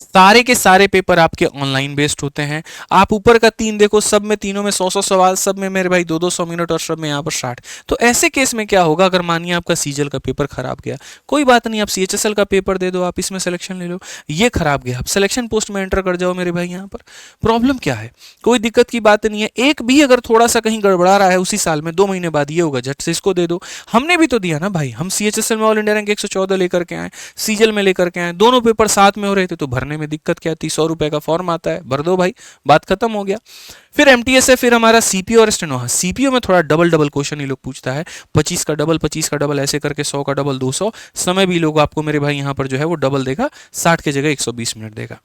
सारे के सारे पेपर आपके ऑनलाइन बेस्ड होते हैं। आप ऊपर का 3 देखो, सब में तीनों में 100-100 सवाल, सब में मेरे भाई 200-200 मिनट और सब में यहाँ पर 60। तो ऐसे केस में क्या होगा, अगर मानिए आपका सीजीएल का पेपर खराब गया, कोई बात नहीं, आप सीएचएसएल का पेपर दे दो, आप इसमें सिलेक्शन ले लो। ये खराब गया, आप सिलेक्शन पोस्ट में एंटर कर जाओ मेरे भाई। यहाँ पर प्रॉब्लम क्या है, कोई दिक्कत की बात नहीं है। एक भी अगर थोड़ा सा कहीं गड़बड़ा रहा है उसी साल में 2 महीने बाद ये होगा, झट से इसको दे दो। हमने भी तो दिया ना भाई, हम सीएचएसएल में ऑल इंडिया रैंक 114 लेकर के आए, सीजीएल में लेकर के आए, दोनों पेपर साथ में हो रहे थे तो भरने में दिक्कत क्या थी। 100 रुपए का फॉर्म आता है, भर दो भाई, बात खत्म हो गया। फिर एमटीएस है, फिर हमारा सीपीओ और स्टेनो। सीपीओ में थोड़ा डबल डबल क्वेश्चन ये लोग पूछता है, 25 का डबल 25 का डबल ऐसे करके 100 का डबल 200। समय भी लोग आपको मेरे भाई यहाँ पर जो है वो डबल देगा, 60 के जगह 120 मिनट देगा।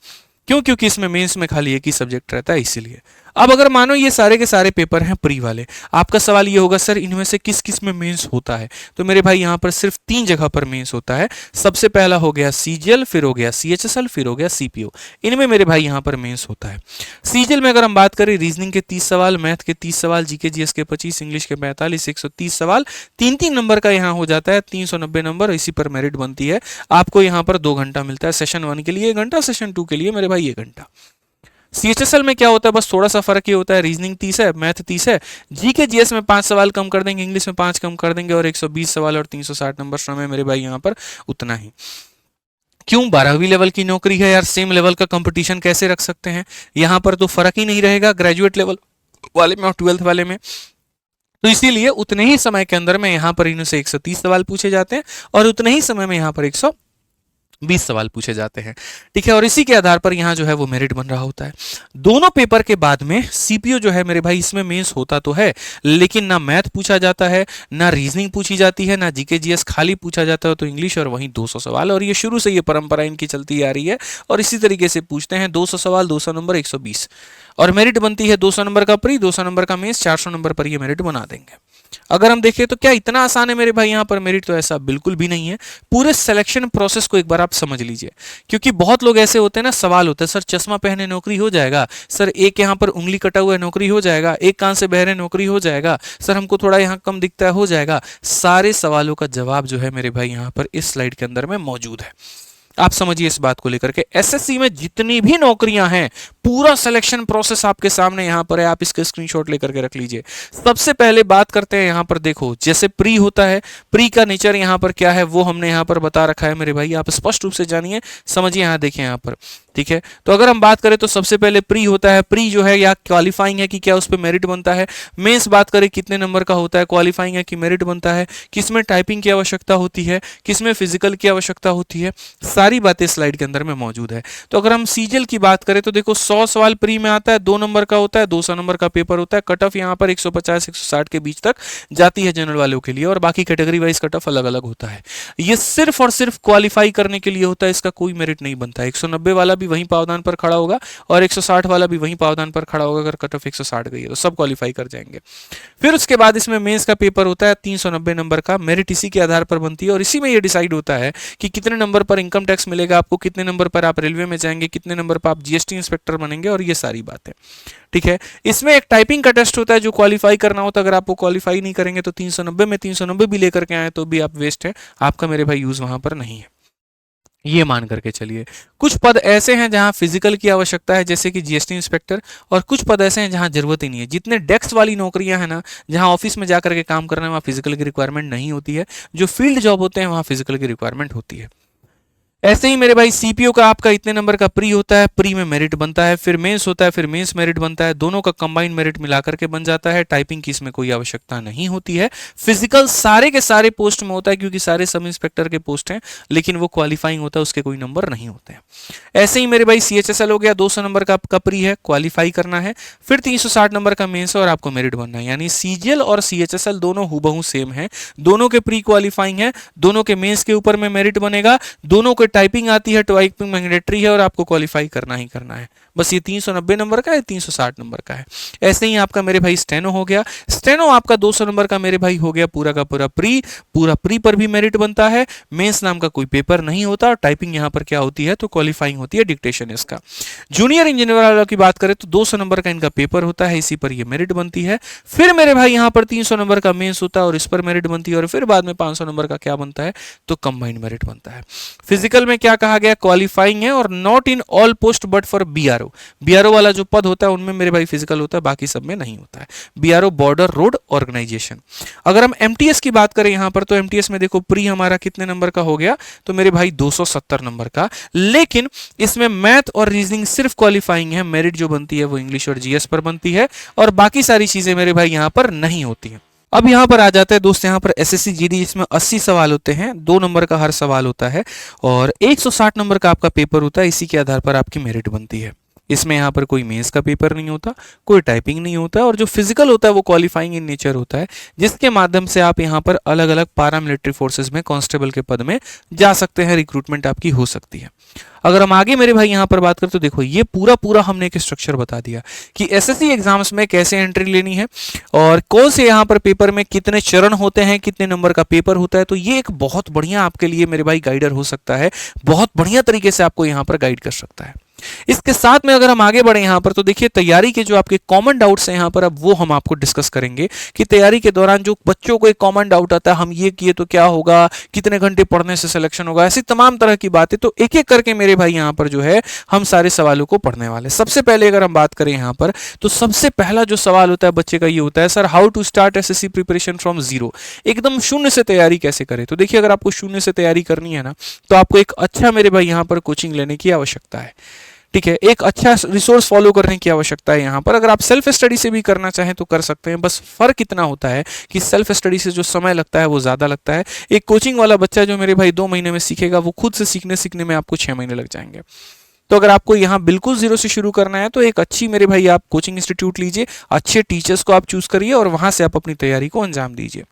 क्यों, क्योंकि इसमें मेंस में खाली एक ही सब्जेक्ट रहता है इसीलिए। अब अगर मानो ये सारे के सारे पेपर हैं प्री वाले, आपका सवाल ये होगा सर इनमें से किस किस में मेंस होता है। तो मेरे भाई यहाँ पर सिर्फ 3 जगह पर मेंस होता है। सबसे पहला हो गया सीजीएल, फिर हो गया सीएचएसएल, फिर हो गया सीपीओ। इनमें मेरे भाई यहाँ पर मेंस होता है। सीजीएल में अगर हम बात करें, रीजनिंग के 30 सवाल, मैथ के 30 सवाल, जीके जीएस के 25, इंग्लिश के 45, 130 सवाल, 3-3 नंबर का यहाँ हो जाता है, 390 नंबर। इसी पर मेरिट बनती है। आपको यहाँ पर 2 घंटा मिलता है, सेशन 1 के लिए 1 घंटा, सेशन 2 के लिए मेरे भाई 1 घंटा। सीएचएसएल में क्या होता है, बस थोड़ा सा फर्क ये होता है, रीजनिंग 30 है, मैथ 30 है, जीके जीएस में 5 सवाल कम कर देंगे, इंग्लिश में 5 कम कर देंगे और 120 सवाल और 360 नंबर समय मेरे भाई यहाँ पर उतना ही। क्यों, 12वीं लेवल की नौकरी है यार, सेम लेवल का कंपटीशन कैसे रख सकते हैं। यहाँ पर तो फर्क ही नहीं रहेगा ग्रेजुएट लेवल वाले में और 12th वाले में। तो इसीलिए उतने ही समय के अंदर में यहाँ पर इनसे 130 सवाल पूछे जाते हैं और उतने ही समय में यहाँ पर 120 सवाल पूछे जाते हैं। ठीक है, और इसी के आधार पर यहाँ जो है वो मेरिट बन रहा होता है। दोनों पेपर के बाद में सीपीओ जो है मेरे भाई, इसमें मेंस होता तो है लेकिन ना मैथ पूछा जाता है, ना रीजनिंग पूछी जाती है, ना जीके जीएस, खाली पूछा जाता है तो इंग्लिश और वहीं 200 सवाल। और ये शुरू से ये परंपरा इनकी चलती आ रही है और इसी तरीके से पूछते हैं। 200 सवाल, 200 नंबर, 120 और मेरिट बनती है 200 नंबर का प्री, 200 नंबर का मेंस, 400 नंबर पर ये मेरिट बना देंगे। अगर हम देखें तो क्या इतना आसान है मेरे भाई यहाँ पर मेरिट, तो ऐसा बिल्कुल भी नहीं है। पूरे सिलेक्शन प्रोसेस को एक बार आप समझ लीजिए, क्योंकि बहुत लोग ऐसे होते हैं ना, सवाल होता है सर चश्मा पहने नौकरी हो जाएगा, सर एक यहाँ पर उंगली कटा हुआ है नौकरी हो जाएगा, एक कान से बहरे नौकरी हो जाएगा, सर हमको थोड़ा यहाँ कम दिखता है हो जाएगा। सारे सवालों का जवाब जो है मेरे भाई यहाँ पर इस स्लाइड के अंदर में मौजूद है। आप समझिए इस बात को लेकर के, एसएससी में जितनी भी नौकरियां हैं पूरा सिलेक्शन प्रोसेस आपके सामने यहां पर है, आप इसका स्क्रीनशॉट लेकर के रख लीजिए। सबसे पहले बात करते हैं यहां पर, देखो जैसे प्री होता है, प्री का नेचर यहां पर क्या है वो हमने यहां पर बता रखा है मेरे भाई, आप स्पष्ट रूप से जानिए, समझिए। यहां देखिए यहां पर, ठीक है। तो अगर हम बात करें तो सबसे पहले प्री होता है। प्री जो है या क्वालिफाइंग है कि क्या उस पर मेरिट बनता है। मेंस बात करें कितने नंबर का होता है, क्वालिफाइंग है कि मेरिट बनता है, किसमें टाइपिंग की आवश्यकता होती है, किसमें फिजिकल की आवश्यकता होती है, सारी बातें स्लाइड के अंदर में मौजूद है। तो अगर हम सीजीएल की बात करें तो देखो 100 सवाल प्री में आता है, 2 नंबर का होता है, 200 नंबर का पेपर होता है। कट ऑफ यहाँ पर 150-160 के बीच तक जाती है जनरल वालों के लिए और बाकी कैटेगरी वाइज कट ऑफ अलग अलग होता है। ये सिर्फ और सिर्फ क्वालिफाई करने के लिए होता है, इसका कोई मेरिट नहीं बनता है। 190 वाला भी वहीं पावदान पर खड़ा होगा और 160 वाला भी वहीं पावदान पर खड़ा होगा। अगर कट ऑफ 160 गई है तो सब क्वालिफाई कर जाएंगे। फिर उसके बाद इसमें मेंस का पेपर होता है 390 नंबर का, मेरिट इसी के आधार पर बनती है और इसी में ये डिसाइड होता है कि कितने नंबर पर इनकम टैक्स मिलेगा आपको, कितने नंबर पर आप रेलवे में जाएंगे, कितने नंबर पर आप जीएसटी इंस्पेक्टर बनेंगे, और ये सारी बातें, ठीक है। इसमें एक टाइपिंग का टेस्ट होता है जो क्वालिफाई करना होता है। अगर आप वो क्वालिफाई नहीं करेंगे तो 390 में 390 भी लेकर के आए तो भी आप वेस्ट है, आपका मेरे भाई यूज वहां पर नहीं है, ये मान करके चलिए। कुछ पद ऐसे हैं जहां फिजिकल की आवश्यकता है, जैसे कि जीएसटी इंस्पेक्टर, और कुछ पद ऐसे हैं जहां जरूरत ही नहीं है। जितने डेस्क वाली नौकरियां हैं ना, जहां ऑफिस में जाकर के काम करना है, वहां फिजिकल की रिक्वायरमेंट नहीं होती है। जो फील्ड जॉब होते हैं वहां फिजिकल की रिक्वायरमेंट होती है। ऐसे ही मेरे भाई सीपीओ का आपका इतने नंबर का प्री होता है, प्री में मेरिट बनता है, फिर मेंस होता है, फिर मेंस मेरिट बनता है, दोनों का कंबाइंड मेरिट मिलाकर के बन जाता है। टाइपिंग की इसमें कोई आवश्यकता नहीं होती है। फिजिकल सारे के सारे पोस्ट में होता है, क्योंकि सारे सब इंस्पेक्टर के पोस्ट हैं, लेकिन वो क्वालिफाइंग होता है, उसके कोई नंबर नहीं होते हैं। ऐसे ही मेरे भाई सीएचएसएल हो गया, 200 नंबर का आपका प्री है, क्वालिफाई करना है, फिर 360 नंबर का मेंस है और आपको मेरिट बनना है। यानी सीजीएल और सीएचएसएल दोनों हूबहू सेम है, दोनों के प्री क्वालिफाइंग है, दोनों के मेंस के ऊपर में मेरिट बनेगा, दोनों को टाइपिंग आती है, टाइपिंग मैंडेटरी है और आपको क्वालिफाई करना ही करना है। बस ये 390 नंबर का है, 360 नंबर का है। ऐसे ही आपका मेरे भाई स्टेनो हो गया, स्टेनो आपका 200 नंबर का मेरे भाई हो गया, पूरा का पूरा प्री पर भी मेरिट बनता है, मेंस नाम का कोई पेपर नहीं होता, और टाइपिंग यहाँ पर क्या होती है तो क्वालिफाइंग होती है, डिक्टेशन इसका। जूनियर इंजीनियर वालों की बात करें तो 200 नंबर का इनका पेपर होता है, इसी पर ये मेरिट बनती है। फिर मेरे भाई यहाँ पर 300 नंबर का मेंस होता है और इस पर मेरिट बनती है, और फिर बाद में 500 नंबर का क्या बनता है तो कंबाइंड मेरिट बनता है। फिजिकल में क्या कहा गया, क्वालिफाइंग है और not in all post but for BRO. BRO वाला जो पद होता है उनमें मेरे भाई फिजिकल होता है, बाकी सब में नहीं होता है। BRO border road organisation. अगर हम एमटीएस की बात करें यहां पर, तो एमटीएस में देखो प्री हमारा कितने नंबर का हो गया तो मेरे भाई 270 नंबर का, लेकिन इसमें मैथ और रीजनिंग सिर्फ क्वालिफाइंग है, मेरिट जो बनती है वो इंग्लिश और जीएस पर बनती है, और बाकी सारी चीजें मेरे भाई यहां पर नहीं होती हैं। अब यहाँ पर आ जाता है दोस्त, यहाँ पर एसएससी जीडी, जिसमें 80 सवाल होते हैं, 2 नंबर का हर सवाल होता है, और 160 नंबर का आपका पेपर होता है, इसी के आधार पर आपकी मेरिट बनती है। इसमें यहाँ पर कोई मेंस का पेपर नहीं होता, कोई टाइपिंग नहीं होता है, और जो फिजिकल होता है वो क्वालिफाइंग इन नेचर होता है, जिसके माध्यम से आप यहाँ पर अलग अलग पैरामिलिट्री फोर्सेज में कांस्टेबल के पद में जा सकते हैं, रिक्रूटमेंट आपकी हो सकती है। अगर हम आगे मेरे भाई यहाँ पर बात करें तो देखो ये पूरा हमने एक स्ट्रक्चर बता दिया कि एसएससी एग्जाम्स में कैसे एंट्री लेनी है, और कौन से यहाँ पर पेपर में कितने चरण होते हैं, कितने नंबर का पेपर होता है। तो ये एक बहुत बढ़िया आपके लिए मेरे भाई गाइडर हो सकता है, बहुत बढ़िया तरीके से आपको यहाँ पर गाइड कर सकता है। इसके साथ में अगर हम आगे बढ़े यहाँ पर तो देखिए तैयारी के जो आपके कॉमन डाउट्स हैं यहाँ पर, अब वो हम आपको डिस्कस करेंगे कि तैयारी के दौरान जो बच्चों को एक कॉमन डाउट आता है, हम ये किए तो क्या होगा, कितने घंटे पढ़ने से सिलेक्शन होगा, ऐसी तमाम तरह की बातें। तो एक एक करके मेरे भाई यहाँ पर जो है हम सारे सवालों को पढ़ने वाले। सबसे पहले अगर हम बात करें यहाँ पर तो सबसे पहला जो सवाल होता है बच्चे का ये होता है, sir how to start SSC preparation from zero, एकदम शून्य से तैयारी कैसे करें। तो देखिए अगर आपको शून्य से तैयारी करनी है ना, तो आपको एक अच्छा मेरे भाई यहाँ पर कोचिंग लेने की आवश्यकता है, ठीक है, एक अच्छा रिसोर्स फॉलो करने की आवश्यकता है। यहाँ पर अगर आप सेल्फ स्टडी से भी करना चाहें तो कर सकते हैं, बस फर्क इतना होता है कि सेल्फ स्टडी से जो समय लगता है वो ज़्यादा लगता है। एक कोचिंग वाला बच्चा जो मेरे भाई 2 महीने में सीखेगा, वो खुद से सीखने में आपको 6 महीने लग जाएंगे। तो अगर आपको यहाँ बिल्कुल जीरो से शुरू करना है तो एक अच्छी मेरे भाई आप कोचिंग इंस्टीट्यूट लीजिए, अच्छे टीचर्स को आप चूज करिए और वहां से आप अपनी तैयारी को अंजाम दीजिए।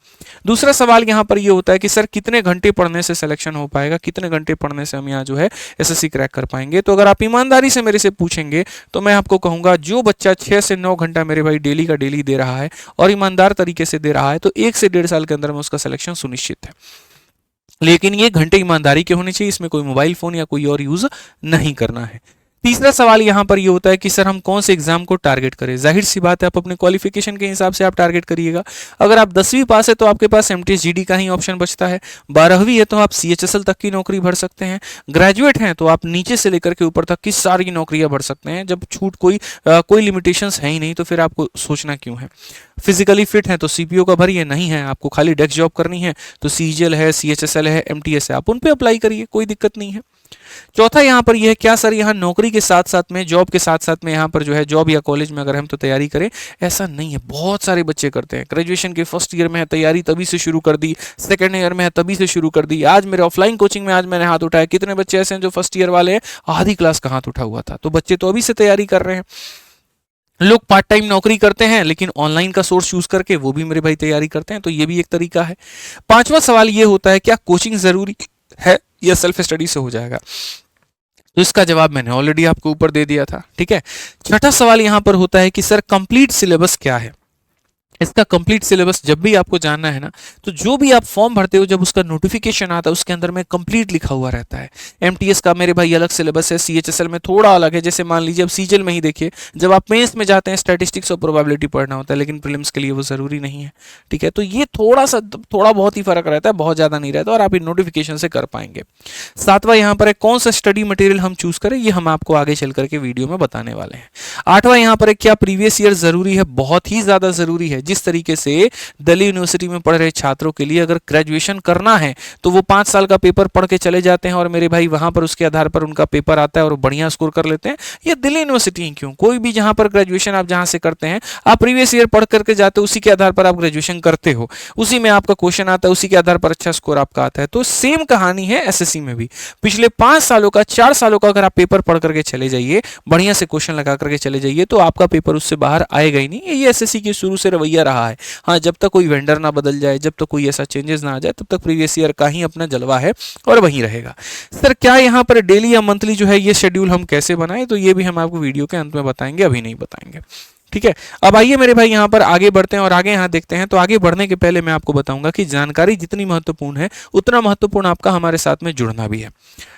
दूसरा सवाल यहाँ पर ये होता है कि सर कितने घंटे पढ़ने से सिलेक्शन हो पाएगा, कितने घंटे पढ़ने से हम यहाँ जो है एसएससी क्रैक कर पाएंगे। तो अगर आप ईमानदारी से मेरे से पूछेंगे तो मैं आपको कहूंगा जो बच्चा 6 से 9 घंटा मेरे भाई डेली का डेली दे रहा है और ईमानदार तरीके से दे रहा है तो 1 से 1.5 साल के अंदर में उसका सिलेक्शन सुनिश्चित है। लेकिन ये घंटे ईमानदारी के होने चाहिए, इसमें कोई मोबाइल फोन या कोई और यूज नहीं करना है। तीसरा सवाल यहाँ पर ये होता है कि सर हम कौन से एग्जाम को टारगेट करें। जाहिर सी बात है आप अपने क्वालिफिकेशन के हिसाब से आप टारगेट करिएगा। अगर आप 10वीं पास है तो आपके पास एमटीएस जीडी का ही ऑप्शन बचता है, 12वीं है तो आप सीएचएसएल तक की नौकरी भर सकते हैं, ग्रेजुएट हैं तो आप नीचे से लेकर के ऊपर तक की सारी नौकरियां भर सकते हैं। जब छूट कोई लिमिटेशंस है ही नहीं तो फिर आपको सोचना क्यों है। फिजिकली फिट है तो सीपीओ का भरिए, नहीं है आपको खाली डेस्क जॉब करनी है तो सीजीएल है, सीएचएसएल है, एमटीएस है, आप उन पे अप्लाई करिए, कोई दिक्कत नहीं है। चौथा यहाँ पर यह है क्या सर यहाँ नौकरी के साथ साथ में जॉब के साथ साथ में यहाँ पर जो है जॉब या कॉलेज में अगर हम तो तैयारी करें, ऐसा नहीं है। बहुत सारे बच्चे करते हैं, ग्रेजुएशन के फर्स्ट ईयर में है तैयारी तभी से शुरू कर दी, सेकंड ईयर में है तभी से शुरू कर दी। आज मेरे ऑफलाइन कोचिंग में आज मैंने हाथ उठाया, कितने बच्चे ऐसे हैं जो फर्स्ट ईयर वाले हैं, आधी क्लास का हाथ उठा हुआ था। तो बच्चे तो अभी से तैयारी कर रहे हैं। लोग पार्ट टाइम नौकरी करते हैं लेकिन ऑनलाइन का सोर्स यूज करके वो भी मेरे भाई तैयारी करते हैं, तो ये भी एक तरीका है। पांचवा सवाल ये होता है क्या कोचिंग जरूरी है या सेल्फ स्टडी से हो जाएगा। तो इसका जवाब मैंने ऑलरेडी आपको ऊपर दे दिया था, ठीक है। छठा सवाल यहां पर होता है कि सर कंप्लीट सिलेबस क्या है। इसका कंप्लीट सिलेबस जब भी आपको जानना है ना, तो जो भी आप फॉर्म भरते हो जब उसका नोटिफिकेशन आता है उसके अंदर में कंप्लीट लिखा हुआ रहता है। एमटीएस का मेरे भाई अलग सिलेबस है, सीएचएसएल में थोड़ा अलग है। जैसे मान लीजिए अब सीजीएल में ही देखिए, जब आप मेंस में जाते हैं स्टैटिस्टिक्स और प्रोबेबिलिटी पढ़ना होता है, लेकिन प्रीलिम्स के लिए वो जरूरी नहीं है। ठीक है, तो ये थोड़ा बहुत ही फर्क रहता है, बहुत ज्यादा नहीं रहता, और आप इन नोटिफिकेशन से कर पाएंगे। सातवां यहाँ पर है कौन सा स्टडी मटेरियल हम चूज करें, ये हम आपको आगे चल करके वीडियो में बताने वाले हैं। आठवां यहाँ पर है क्या प्रीवियस ईयर जरूरी है, बहुत ही ज्यादा जरूरी है। जिस तरीके से दिल्ली यूनिवर्सिटी में पढ़ रहे छात्रों के लिए अगर ग्रेजुएशन करना है तो वो 5 साल का पेपर पढ़ के चले जाते हैं और मेरे भाई वहां पर उसके आधार पर उनका पेपर आता है और बढ़िया स्कोर कर लेते हैं। ये दिल्ली यूनिवर्सिटी ही क्यों, कोई भी जहां पर ग्रेजुएशन आप जहां से करते हैं, आप प्रीवियस ईयर पढ़ करके जाते हो, उसी के आधार पर आप ग्रेजुएशन करते हो, उसी में आपका क्वेश्चन आता है, उसी के आधार पर अच्छा स्कोर आपका आता है। तो सेम कहानी है एसएससी में भी। पिछले 5 सालों का 4 सालों का अगर आप पेपर पढ़ करके चले जाइए, बढ़िया से क्वेश्चन लगा करके चले जाइए, तो आपका पेपर उससे बाहर आएगा ही नहीं। ये एसएससी के शुरू से रवैया रहा है। हाँ, जब तक कोई वेंडर ना बदल जाए, जब तक कोई ऐसा चेंजेस ना आ जाए, तब तक प्रीवियस ईयर का ही अपना जलवा है और वहीं रहेगा। सर क्या यहाँ पर डेली या मंथली जो है ये शेड्यूल हम कैसे बनाएं, तो ये भी हम आपको वीडियो के अंत में बताएंगे, अभी नहीं बताएंगे। ठीक है, अब आइए मेरे भाई यहाँ पर आगे बढ़ते हैं और आगे यहाँ देखते हैं। तो आगे बढ़ने के पहले मैं आपको बताऊंगा कि जानकारी जितनी महत्वपूर्ण है उतना महत्वपूर्ण आपका हमारे साथ में जुड़ना भी है,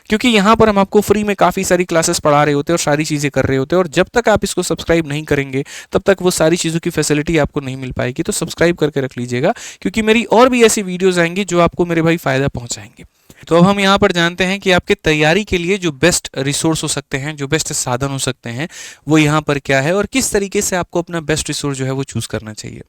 क्योंकि यहाँ पर हम आपको फ्री में काफ़ी सारी क्लासेस पढ़ा रहे होते हैं और सारी चीज़ें कर रहे होते हैं, और जब तक आप इसको सब्सक्राइब नहीं करेंगे तब तक वो सारी चीज़ों की फैसिलिटी आपको नहीं मिल पाएगी। तो सब्सक्राइब करके रख लीजिएगा, क्योंकि मेरी और भी ऐसी वीडियोज़ आएंगी जो आपको मेरे भाई फ़ायदा पहुँचाएंगे। तो अब हम यहाँ पर जानते हैं कि आपके तैयारी के लिए जो बेस्ट रिसोर्स हो सकते हैं, जो बेस्ट साधन हो सकते हैं, वो यहाँ पर क्या है और किस तरीके से आपको अपना बेस्ट रिसोर्स जो है वो चूज़ करना चाहिए।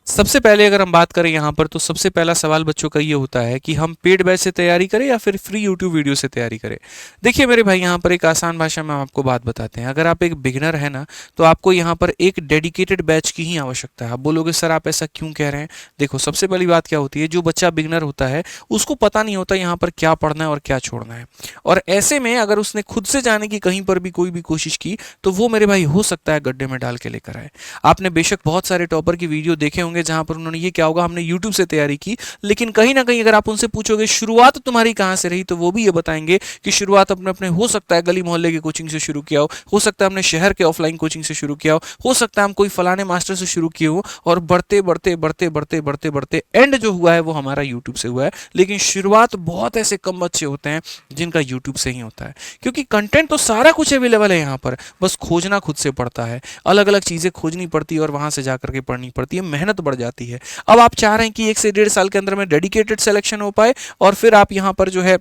सबसे पहले अगर हम बात करें यहाँ पर, तो सबसे पहला सवाल बच्चों का ये होता है कि हम पेड बैच से तैयारी करें या फिर फ्री यूट्यूब वीडियो से तैयारी करें। देखिए मेरे भाई, यहाँ पर एक आसान भाषा में हम आपको बात बताते हैं। अगर आप एक बिगिनर है ना, तो आपको यहाँ पर एक डेडिकेटेड बैच की ही आवश्यकता है। आप बोलोगे सर आप ऐसा क्यों कह रहे हैं? देखो, सबसे पहली बात क्या होती है, जो बच्चा बिगिनर होता है उसको पता नहीं होता यहाँ पर क्या पढ़ना है और क्या छोड़ना है, और ऐसे में अगर उसने खुद से जाने की कहीं पर भी कोई भी कोशिश की, तो वो मेरे भाई हो सकता है गड्ढे में डाल के लेकर आए। आपने बेशक बहुत सारे टॉपर की वीडियो देखे होंगे जहां पर उन्होंने, ये क्या होगा, हमने YouTube से तैयारी की, लेकिन कहीं ना कहीं अगर आप उनसे पूछोगे शुरुआत तुम्हारी कहां से रही, तो वो भी ये बताएंगे कि शुरुआत अपने अपने हो सकता है गली मोहल्ले की कोचिंग से शुरू किया हो सकता है हमने शहर के ऑफलाइन कोचिंग से शुरू किया हो सकता है हम कोई फलाने मास्टर से शुरू किए हो, और बढ़ते बढ़ते बढ़ते बढ़ते बढ़ते बढ़ते एंड जो हुआ है वो हमारा YouTube से हुआ है। लेकिन शुरुआत बहुत ऐसे कम बच्चे होते हैं जिनका YouTube से ही होता है, क्योंकि कंटेंट तो सारा कुछ अवेलेबल है यहाँ पर, बस खोजना खुद से पड़ता है, अलग अलग चीजें खोजनी पड़ती है और वहां से जाकर के पढ़नी पड़ती है, मेहनत बढ़ जाती है। अब आप चाह रहे हैं कि 1 से 1.5 साल के अंदर में डेडिकेटेड सिलेक्शन हो पाए, और फिर आप यहाँ पर जो है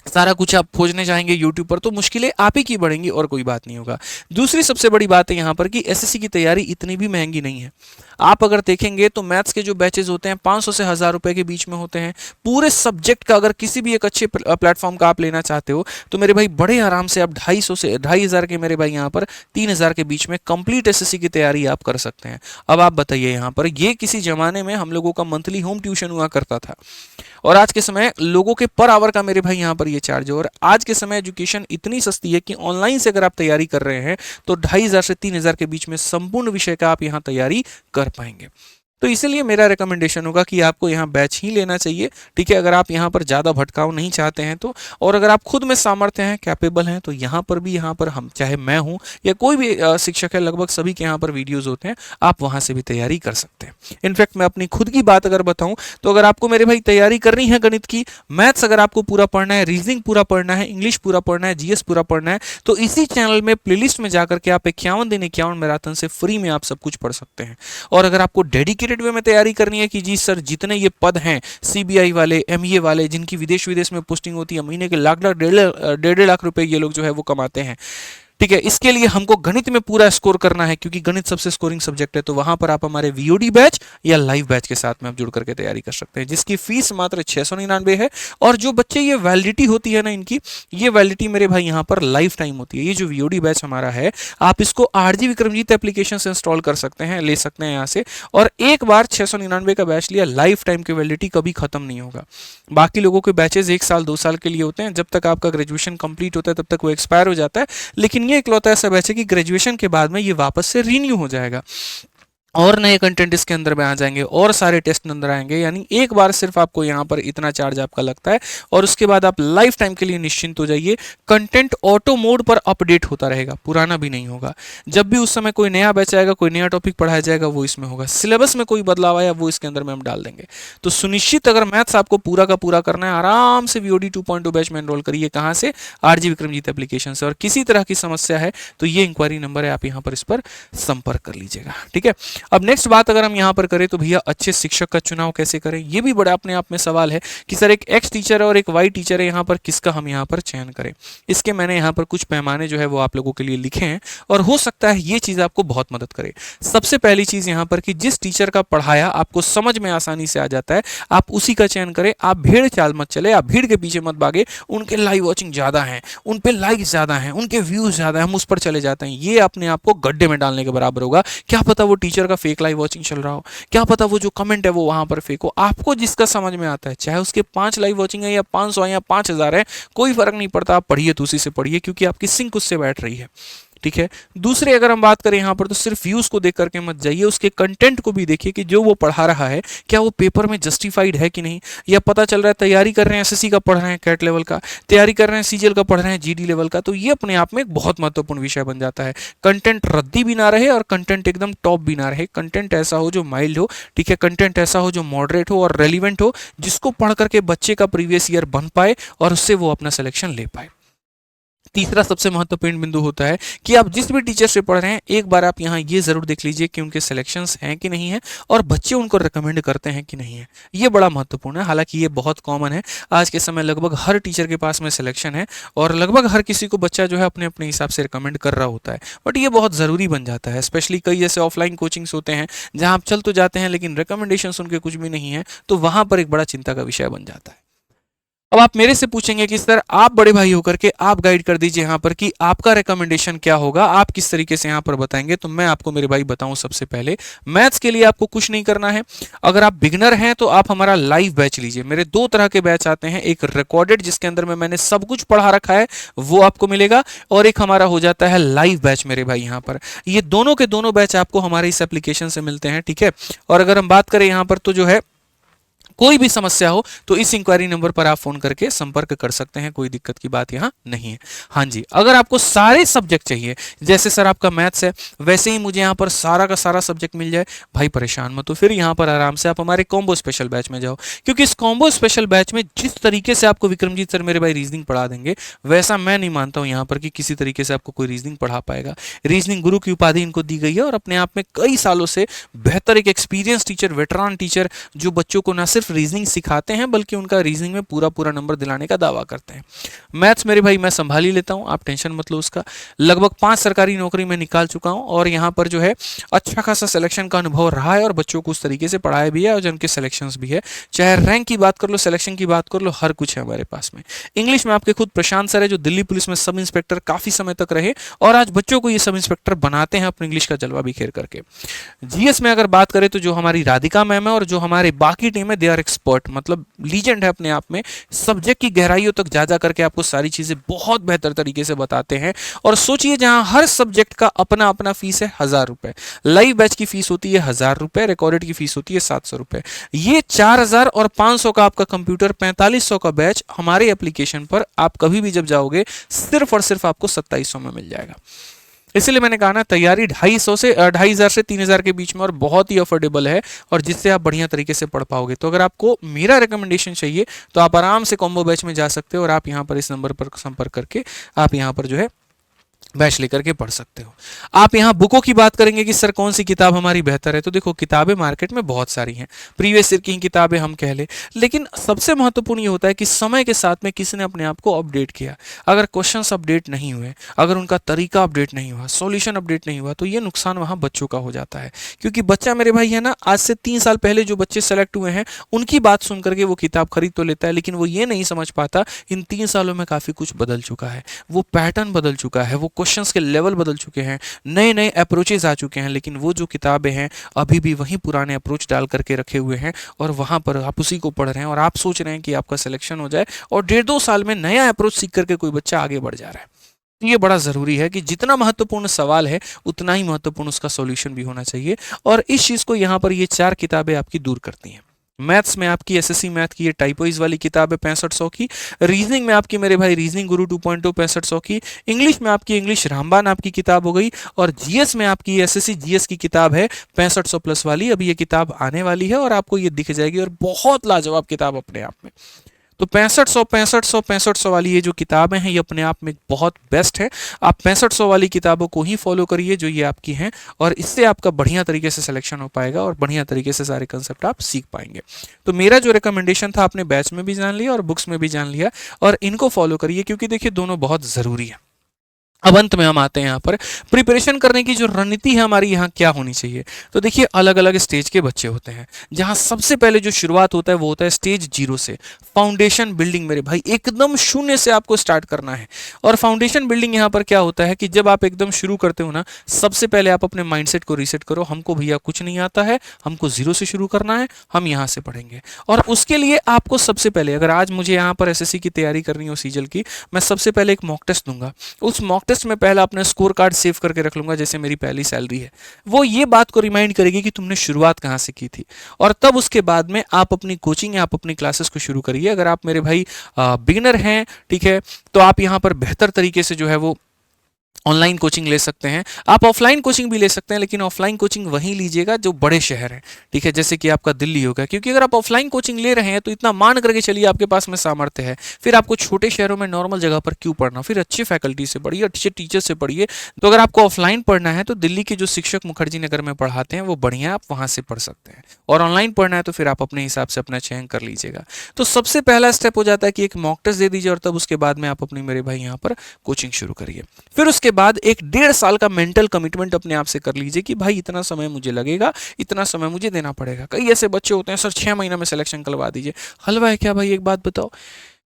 सारा कुछ आप खोजने जाएंगे यूट्यूब पर, तो मुश्किलें आप ही की बढ़ेंगी और कोई बात नहीं होगा। दूसरी सबसे बड़ी बात है यहाँ पर कि एसएससी की तैयारी इतनी भी महंगी नहीं है। आप अगर देखेंगे तो मैथ्स के जो बैचेज होते हैं 500 से 1000 रुपए के बीच में होते हैं। पूरे सब्जेक्ट का अगर किसी भी एक अच्छे प्लेटफॉर्म का आप लेना चाहते हो, तो मेरे भाई बड़े आराम से आप 250 से 2500 के मेरे भाई यहाँ पर 3000 के बीच में कंप्लीट एसएससी की तैयारी आप कर सकते हैं। अब आप बताइए यहाँ पर, ये किसी जमाने में हम लोगों का मंथली होम ट्यूशन हुआ करता था, और आज के समय लोगों के पर आवर का मेरे भाई यहाँ पर ये चार्ज है। और आज के समय एजुकेशन इतनी सस्ती है कि ऑनलाइन से अगर आप तैयारी कर रहे हैं तो 2500 से 3000 के बीच में संपूर्ण विषय का आप यहाँ तैयारी कर पाएंगे। तो इसीलिए मेरा रिकमेंडेशन होगा कि आपको यहाँ बैच ही लेना चाहिए। ठीक है, अगर आप यहाँ पर ज़्यादा भटकाव नहीं चाहते हैं तो, और अगर आप खुद में सामर्थ्य हैं, कैपेबल हैं, तो यहाँ पर हम, चाहे मैं हूँ या कोई भी शिक्षक है, लगभग सभी के यहाँ पर वीडियोज़ होते हैं, आप वहाँ से भी तैयारी कर सकते हैं। इनफैक्ट मैं अपनी खुद की बात अगर बताऊँ, तो अगर आपको मेरे भाई तैयारी करनी है गणित की, मैथ्स अगर आपको पूरा पढ़ना है, रीजनिंग पूरा पढ़ना है, इंग्लिश पूरा पढ़ना है, जीएस पूरा पढ़ना है, तो इसी चैनल में प्लेलिस्ट में जाकर के आप 51 दिन 51 मैराथन से फ्री में आप सब कुछ पढ़ सकते हैं। और अगर आपको डेडिकेटेड वे में तैयारी करनी है कि जी सर जितने ये पद हैं, सीबीआई वाले, एमईए वाले, जिनकी विदेश में पोस्टिंग होती है, महीने के लाख लाख 1.5 लाख रुपए ये लोग जो है वो कमाते हैं, ठीक है, इसके लिए हमको गणित में पूरा स्कोर करना है, क्योंकि गणित सबसे स्कोरिंग सब्जेक्ट है, तो वहां पर आप हमारे वीओडी बैच या लाइव बैच के साथ में आप जुड़ करके तैयारी कर सकते हैं, जिसकी फीस मात्र 699 है। और जो बच्चे, ये वैलिडिटी होती है ना इनकी, ये वैलिडिटी मेरे भाई यहाँ पर लाइफ टाइम होती है। ये जो वीओडी बैच हमारा है, आप इसको आरजी विक्रमजीत एप्लीकेशन से इंस्टॉल कर सकते हैं, ले सकते हैं यहाँ से, और एक बार 699 का बैच लिया, लाइफ टाइम की वैलिडिटी कभी खत्म नहीं होगा। बाकी लोगों के बैचेज 1 साल 2 साल के लिए होते हैं, जब तक आपका ग्रेजुएशन कंप्लीट होता है तब तक वो एक्सपायर हो जाता है, लेकिन ये इकलौता ऐसा बैच है कि ग्रेजुएशन के बाद में ये वापस से रीन्यू हो जाएगा। और नए कंटेंट इसके अंदर में आ जाएंगे और सारे टेस्ट अंदर आएंगे। यानी एक बार सिर्फ आपको यहाँ पर इतना चार्ज आपका लगता है और उसके बाद आप लाइफ टाइम के लिए निश्चिंत हो जाइए। कंटेंट ऑटो मोड पर अपडेट होता रहेगा, पुराना भी नहीं होगा। जब भी उस समय कोई नया बैच आएगा, कोई नया टॉपिक पढ़ाया जाएगा, वो इसमें होगा। सिलेबस में कोई बदलाव आया वो इसके अंदर में हम डाल देंगे। तो सुनिश्चित अगर मैथ्स आपको पूरा का पूरा करना है, आराम से VOD 2.2 बैच में एनरोल करिए। कहाँ से? RG विक्रमजीत एप्लीकेशन से। और किसी तरह की समस्या है तो ये इंक्वायरी नंबर है, आप यहाँ पर इस पर संपर्क कर लीजिएगा। ठीक है, अब नेक्स्ट बात अगर हम यहाँ पर करें तो भैया अच्छे शिक्षक का चुनाव कैसे करें, ये भी बड़ा अपने आप में सवाल है कि सर एक X टीचर है और एक Y टीचर है, यहाँ पर किसका हम यहाँ पर चयन करें। इसके मैंने यहाँ पर कुछ पैमाने जो है वो आप लोगों के लिए लिखे हैं और हो सकता है ये चीज़ आपको बहुत मदद करे। सबसे पहली चीज़ यहाँ पर कि जिस टीचर का पढ़ाया आपको समझ में आसानी से आ जाता है, आप उसी का चयन करें। आप भीड़ चाल मत चले, आप भीड़ के पीछे मत भागे। उनके लाइव वॉचिंग ज़्यादा है, उन पे लाइक्स ज़्यादा हैं, उनके व्यूज़ ज़्यादा है, हम उस पर चले जाते हैं। ये अपने आप को गड्ढे में डालने के बराबर होगा। क्या पता वो टीचर का फेक लाइव वॉचिंग चल रहा हो, क्या पता वो जो कमेंट है वो वहां पर फेक हो। आपको जिसका समझ में आता है, चाहे उसके 5 लाइव वॉचिंग है या 500 है या 5000 है, कोई फर्क नहीं पड़ता। आप पढ़िए तो उसी से पढ़िए, क्योंकि आपकी सिंक उससे बैठ रही है। ठीक है, दूसरे अगर हम बात करें यहाँ पर तो सिर्फ व्यूज को देख करके मत जाइए, उसके कंटेंट को भी देखिए कि जो वो पढ़ा रहा है क्या वो पेपर में जस्टिफाइड है कि नहीं। या पता चल रहा है तैयारी कर रहे हैं, SSC का पढ़ रहे हैं, कैट लेवल का तैयारी कर रहे हैं, CGL का पढ़ रहे हैं, GD लेवल का, तो ये अपने आप में एक बहुत महत्वपूर्ण विषय बन जाता है। कंटेंट रद्दी भी ना रहे और कंटेंट एकदम टॉप भी ना रहे। कंटेंट ऐसा हो जो माइल्ड हो, ठीक है, कंटेंट ऐसा हो जो मॉडरेट हो और रेलिवेंट हो, जिसको पढ़ करके बच्चे का प्रीवियस ईयर बन पाए और उससे वो अपना सिलेक्शन ले पाए। तीसरा सबसे महत्वपूर्ण बिंदु होता है कि आप जिस भी टीचर से पढ़ रहे हैं, एक बार आप यहाँ ये जरूर देख लीजिए कि उनके सिलेक्शंस हैं कि नहीं है और बच्चे उनको रिकमेंड करते हैं कि नहीं है। ये बड़ा महत्वपूर्ण है। हालांकि ये बहुत कॉमन है, आज के समय लगभग हर टीचर के पास में सिलेक्शन है और लगभग हर किसी को बच्चा जो है अपने अपने हिसाब से रिकमेंड कर रहा होता है। बट ये बहुत ज़रूरी बन जाता है, स्पेशली कई जैसे ऑफलाइन कोचिंग्स होते हैं जहाँ आप चल तो जाते हैं लेकिन रिकमेंडेशन उनके कुछ भी नहीं है, तो वहाँ पर एक बड़ा चिंता का विषय बन जाता है। अब आप मेरे से पूछेंगे कि सर आप बड़े भाई होकर के आप गाइड कर दीजिए यहाँ पर कि आपका रिकमेंडेशन क्या होगा, आप किस तरीके से यहाँ पर बताएंगे। तो मैं आपको मेरे भाई बताऊं, सबसे पहले मैथ्स के लिए आपको कुछ नहीं करना है। अगर आप बिगनर हैं तो आप हमारा लाइव बैच लीजिए। मेरे 2 तरह के बैच आते हैं, एक रिकॉर्डेड जिसके अंदर में मैंने सब कुछ पढ़ा रखा है वो आपको मिलेगा, और एक हमारा हो जाता है लाइव बैच मेरे भाई यहाँ पर। ये दोनों के दोनों बैच आपको हमारे इस एप्लीकेशन से मिलते हैं। ठीक है, और अगर हम बात करें यहाँ पर तो जो है कोई भी समस्या हो तो इस इंक्वायरी नंबर पर आप फोन करके संपर्क कर सकते हैं, कोई दिक्कत की बात यहाँ नहीं है। हाँ जी, अगर आपको सारे सब्जेक्ट चाहिए, जैसे सर आपका मैथ्स है वैसे ही मुझे यहाँ पर सारा का सारा सब्जेक्ट मिल जाए, भाई परेशान मत हो, फिर यहाँ पर आराम से आप हमारे कॉम्बो स्पेशल बैच में जाओ। क्योंकि इस कॉम्बो स्पेशल बैच में जिस तरीके से आपको विक्रमजीत सर मेरे भाई रीजनिंग पढ़ा देंगे, वैसा मैं नहीं मानता हूँ यहाँ पर कि किसी तरीके से आपको कोई रीजनिंग पढ़ा पाएगा। रीजनिंग गुरु की उपाधि इनको दी गई है और अपने आप में कई सालों से बेहतर एक एक्सपीरियंस टीचर, वेटरान टीचर, जो बच्चों को ना सिर्फ रीजनिंग सिखाते हैं बल्कि उनका रीजनिंग में पूरा पूरा नंबर दिलाने का दावा करते हैं। मैथ्स मेरे भाई मैं संभाल ही लेता हूं, आप टेंशन मत लो उसका। लगभग 5 सरकारी नौकरी में निकाल चुका हूं और यहां पर जो है अच्छा खासा सिलेक्शन का अनुभव रहा है और बच्चों को उस तरीके से पढ़ाया भी है और जिनके सिलेक्शंस भी है। चाहे रैंक की बात कर लो, सिलेक्शन की बात कर लो, हर कुछ है हमारे पास में। इंग्लिश में आपके खुद प्रशांत सर है जो दिल्ली पुलिस में सब इंस्पेक्टर काफी समय तक रहे और आज बच्चों को ये सब इंस्पेक्टर बनाते हैं अपने इंग्लिश का जलवा बिखेर करके। GS में अगर बात करें तो जो हमारी राधिका मैम है और जो हमारे बाकी टीम है, दे आर एक्सपर्ट, मतलब लीजेंड है अपने आप में। सब्जेक्ट की गहराइयों तक जा जा करके आपको सारी चीजें बहुत बेहतर तरीके से बताते हैं। और सोचिए जहां हर सब्जेक्ट का अपना अपना फीस है 1000 रुपए, लाइव बैच की फीस होती है 1000 रुपए, रिकॉर्डेड की फीस होती है 700 रुपए। ये 4000 और 500 का आपका कंप्यूटर, 4500 का बैच हमारे एप्लीकेशन पर आप कभी भी जब जाओगे सिर्फ और सिर्फ आपको 2700 में मिल जाएगा। इसलिए मैंने कहा ना, तैयारी 2500 से 3000 के बीच में और बहुत ही अफोर्डेबल है और जिससे आप बढ़िया तरीके से पढ़ पाओगे। तो अगर आपको मेरा रिकमेंडेशन चाहिए तो आप आराम से कॉम्बो बैच में जा सकते हो और आप यहाँ पर इस नंबर पर संपर्क करके आप यहाँ पर जो है बैच लेकर के पढ़ सकते हो। आप यहाँ बुकों की बात करेंगे कि सर कौन सी किताब हमारी बेहतर है, तो देखो किताबें मार्केट में बहुत सारी हैं, प्रीवियस ईयर की किताबें हम कह ले, लेकिन सबसे महत्वपूर्ण ये होता है कि समय के साथ में किसी ने अपने आप को अपडेट किया। अगर क्वेश्चंस अपडेट नहीं हुए, अगर उनका तरीका अपडेट नहीं हुआ, सॉल्यूशन अपडेट नहीं हुआ, तो ये नुकसान वहाँ बच्चों का हो जाता है। क्योंकि बच्चा मेरे भाई है ना, आज से 3 साल पहले जो बच्चे सेलेक्ट हुए हैं उनकी बात सुन करके वो किताब खरीद तो लेता है, लेकिन वो ये नहीं समझ पाता इन 3 सालों में काफ़ी कुछ बदल चुका है, वो पैटर्न बदल चुका है, वो क्वेश्चंस के लेवल बदल चुके हैं, नए नए अप्रोचेस आ चुके हैं, लेकिन वो जो किताबें हैं अभी भी वही पुराने अप्रोच डाल करके रखे हुए हैं और वहां पर आप उसी को पढ़ रहे हैं और आप सोच रहे हैं कि आपका सिलेक्शन हो जाए और 1.5-2 साल में नया अप्रोच सीख करके कोई बच्चा आगे बढ़ जा रहा है। तो ये बड़ा ज़रूरी है कि जितना महत्वपूर्ण सवाल है उतना ही महत्वपूर्ण उसका सॉल्यूशन भी होना चाहिए, और इस चीज़ को यहाँ पर ये 4 किताबें आपकी दूर करती हैं। मैथ्स में आपकी एसएससी मैथ की ये टाइप वाइज वाली किताब है 6500 की। रीजनिंग में आपकी मेरे भाई रीजनिंग गुरु 2.0 6500 की। इंग्लिश में आपकी इंग्लिश रामबान आपकी किताब हो गई, और जीएस में आपकी एसएससी जीएस की किताब है 6500 प्लस वाली। अभी ये किताब आने वाली है और आपको ये दिख जाएगी, और बहुत लाजवाब किताब अपने आप में। तो 6500 वाली ये जो किताबें हैं ये अपने आप में बहुत बेस्ट है। आप 6500 वाली किताबों को ही फॉलो करिए जो ये आपकी हैं, और इससे आपका बढ़िया तरीके से सिलेक्शन हो पाएगा और बढ़िया तरीके से सारे कंसेप्ट आप सीख पाएंगे। तो मेरा जो रिकमेंडेशन था आपने बैच में भी जान लिया और बुक्स में भी जान लिया, और इनको फॉलो करिए क्योंकि देखिए दोनों बहुत ज़रूरी है। अब अंत में हम आते हैं यहाँ पर प्रिपरेशन करने की जो रणनीति है हमारी यहाँ क्या होनी चाहिए। तो देखिए अलग अलग स्टेज के बच्चे होते हैं, जहाँ सबसे पहले जो शुरुआत होता है वो होता है स्टेज 0 से। फाउंडेशन बिल्डिंग मेरे भाई एकदम शून्य से आपको स्टार्ट करना है। और फाउंडेशन बिल्डिंग यहाँ पर क्या होता है कि जब आप एकदम शुरू करते हो ना, सबसे पहले आप अपने माइंडसेट को रीसेट करो। हमको भैया कुछ नहीं आता है, हमको 0 से शुरू करना है, हम यहाँ से पढ़ेंगे। और उसके लिए आपको सबसे पहले, अगर आज मुझे यहाँ पर एसएससी की तैयारी करनी हो सीजल की, मैं सबसे पहले एक मॉक टेस्ट दूंगा। उस मॉक टेस्ट में पहला अपना स्कोर कार्ड सेव करके रख लूंगा, जैसे मेरी पहली सैलरी है, वो ये बात को रिमाइंड करेगी कि तुमने शुरुआत कहाँ से की थी। और तब उसके बाद में आप अपनी कोचिंग या आप अपनी क्लासेस को शुरू करिए। अगर आप मेरे भाई बिगिनर हैं, ठीक है, तो आप यहाँ पर बेहतर तरीके से जो है वो ऑनलाइन कोचिंग ले सकते हैं। आप ऑफलाइन कोचिंग भी ले सकते हैं, लेकिन ऑफलाइन कोचिंग वहीं लीजिएगा जो बड़े शहर हैं, ठीक है, जैसे कि आपका दिल्ली होगा। क्योंकि अगर आप ऑफलाइन कोचिंग ले रहे हैं तो इतना मान करके चलिए आपके पास में सामर्थ्य है, फिर आपको छोटे शहरों में नॉर्मल जगह पर क्यों पढ़ना, फिर अच्छी फैकल्टी से पढ़िए, अच्छे टीचर से पढ़िए। तो अगर आपको ऑफलाइन पढ़ना है तो दिल्ली के जो शिक्षक मुखर्जी नगर में पढ़ाते हैं वो बढ़िया, आप वहाँ से पढ़ सकते हैं। और ऑनलाइन पढ़ना है तो फिर आप अपने हिसाब से अपना चयन कर लीजिएगा। तो सबसे पहला स्टेप हो जाता है कि एक मॉक टेस्ट दे दीजिए, और तब उसके बाद में आप अपनी मेरे भाई यहाँ पर कोचिंग शुरू करिए। फिर उसके बाद एक 1.5 साल का मेंटल कमिटमेंट अपने आप से कर लीजिए कि भाई इतना समय मुझे लगेगा, इतना समय मुझे देना पड़ेगा। कई ऐसे बच्चे होते हैं, सर 6 महीने में सिलेक्शन करवा दीजिए। हलवा है क्या भाई? एक बात बताओ,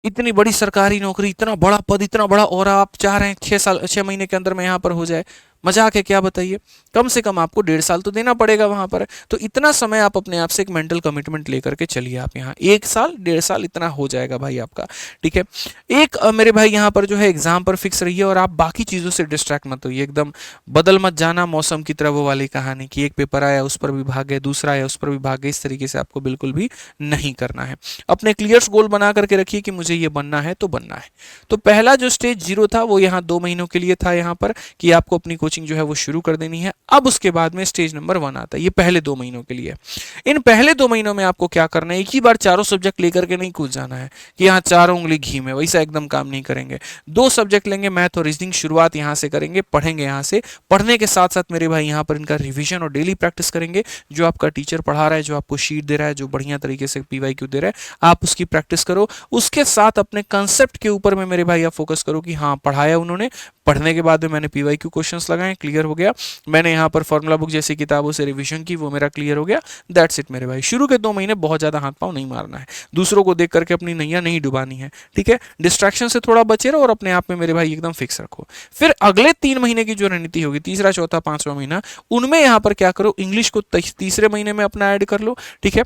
इतनी बड़ी सरकारी नौकरी, इतना बड़ा पद, इतना बड़ा, और आप चाह रहे हैं 6 महीने के अंदर में यहाँ पर हो जाए? मजाक है क्या? बताइए। कम से कम आपको 1.5 साल तो देना पड़ेगा वहां पर। तो इतना समय आप अपने आप से एक मेंटल कमिटमेंट लेकर के चलिए। आप यहाँ 1 साल 1.5 साल इतना हो जाएगा भाई आपका, ठीक है। एक मेरे भाई यहाँ पर जो है एग्जाम पर फिक्स रहिए, और आप बाकी चीज़ों से डिस्ट्रैक्ट मत होइए। एकदम बदल मत जाना मौसम की तरह, वो वाली कहानी कि एक पेपर आया उस पर भी भाग गए, दूसरा आया उस पर भी भाग गए। इस तरीके से आपको बिल्कुल भी नहीं करना है। अपने क्लियर्स गोल बना करके रखिए कि मुझे ये बनना है तो बनना है। तो पहला जो स्टेज 0 था वो यहाँ 2 महीनों के लिए था, यहाँ पर कि आपको अपनी कोचिंग जो है वो शुरू कर देनी है। अब उसके बाद में स्टेज नंबर 1 आता है, ये पहले 2 महीनों के लिए। इन पहले 2 महीनों में आपको क्या करना है, एक ही बार चारों सब्जेक्ट लेकर के नहीं कूद जाना है कि यहाँ 4 उंगली घी में, वैसा एकदम काम नहीं करेंगे। 2 सब्जेक्ट लेंगे, मैथ और रीजनिंग, शुरुआत यहाँ से करेंगे, पढ़ेंगे यहाँ से। पढ़ने के साथ साथ मेरे भाई यहाँ पर इनका रिविजन और डेली प्रैक्टिस करेंगे। जो आपका टीचर पढ़ा रहा है, जो आपको शीट दे रहा है, जो बढ़िया तरीके से पीवाईक्यू दे रहा है, आप उसकी प्रैक्टिस करो। उसके साथ अपने कंसेप्ट के ऊपर में मेरे भाई आप फोकस करो कि हाँ पढ़ाया उन्होंने, पढ़ने के बाद में मैंने पीवाईक्यू क्वेश्चंस लगाए, क्लियर हो गया। मैंने यहाँ पर फॉर्मूला बुक जैसी किताबों से रिवीजन की, वो मेरा क्लियर हो गया। दैट्स इट मेरे भाई। शुरू के 2 महीने बहुत ज़्यादा हाथ पाँव नहीं मारना है, दूसरों को देख करके अपनी नैया नहीं डुबानी है, ठीक है। डिस्ट्रैक्शन से थोड़ा बचे रहो और अपने आप में मेरे भाई एकदम फिक्स रखो। फिर अगले 3 महीने की जो रणनीति होगी, तीसरा चौथा 5वां महीना, उनमें यहाँ पर क्या करो, इंग्लिश को तीसरे महीने में अपना ऐड कर लो, ठीक है,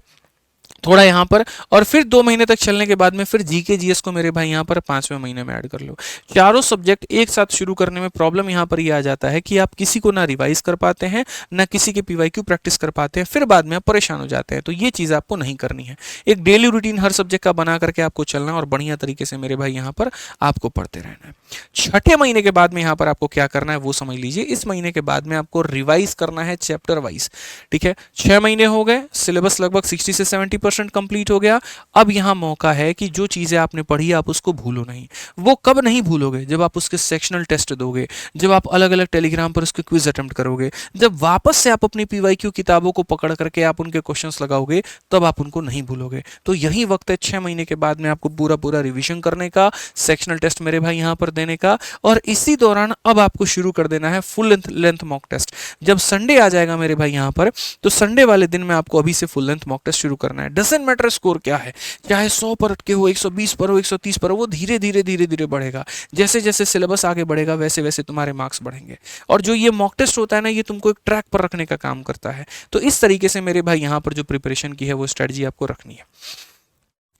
थोड़ा यहाँ पर। और फिर 2 महीने तक चलने के बाद में फिर जीके जीएस को मेरे भाई यहाँ पर 5वें महीने में ऐड कर लो। चारों सब्जेक्ट एक साथ शुरू करने में प्रॉब्लम यहाँ पर ये आ जाता है कि आप किसी को ना रिवाइज कर पाते हैं, ना किसी के पीवाईक्यू प्रैक्टिस कर पाते हैं, फिर बाद में आप परेशान हो जाते हैं। तो ये चीज़ आपको नहीं करनी है। एक डेली रूटीन हर सब्जेक्ट का बना करके आपको चलना और बढ़िया तरीके से मेरे भाई यहाँ पर आपको पढ़ते रहना है। 6ठे महीने के बाद में यहाँ पर आपको क्या करना है वो समझ लीजिए। इस महीने के बाद में आपको रिवाइज करना है चैप्टर वाइज, ठीक है। 6 महीने हो गए, सिलेबस लगभग 60 से 70% कंप्लीट हो गया। अब यहाँ मौका है कि जो चीज़ें आपने पढ़ी आप उसको भूलो नहीं। वो कब नहीं भूलोगे? जब आप उसके सेक्शनल टेस्ट दोगे, जब आप अलग अलग टेलीग्राम पर उसके क्विज अटेम्प्ट करोगे, जब वापस से आप अपनी पीवाईक्यू किताबों को पकड़ करके आप उनके क्वेश्चंस लगाओगे, तब आप उनको नहीं भूलोगे। तो यही वक्त है 6 महीने के बाद में आपको पूरा पूरा रिविजन करने का, सेक्शनल टेस्ट मेरे भाई यहाँ पर देने का, और इसी दौरान अब आपको शुरू कर देना है फुल लेंथ मॉक टेस्ट। जब संडे आ जाएगा मेरे भाई यहाँ पर, तो संडे वाले दिन में आपको अभी से फुल लेंथ मॉक टेस्ट शुरू करना है। डजंट मैटर स्कोर क्या है, चाहे 100 पर अटके हो, 120 पर हो, 130 पर हो, वो धीरे धीरे धीरे धीरे बढ़ेगा। जैसे जैसे सिलेबस आगे बढ़ेगा वैसे वैसे तुम्हारे मार्क्स बढ़ेंगे। और जो ये मॉक टेस्ट होता है ना, ये तुमको एक ट्रैक पर रखने का काम करता है। तो इस तरीके से मेरे भाई यहाँ पर जो प्रिपरेशन की है वो स्ट्रेटजी आपको रखनी है।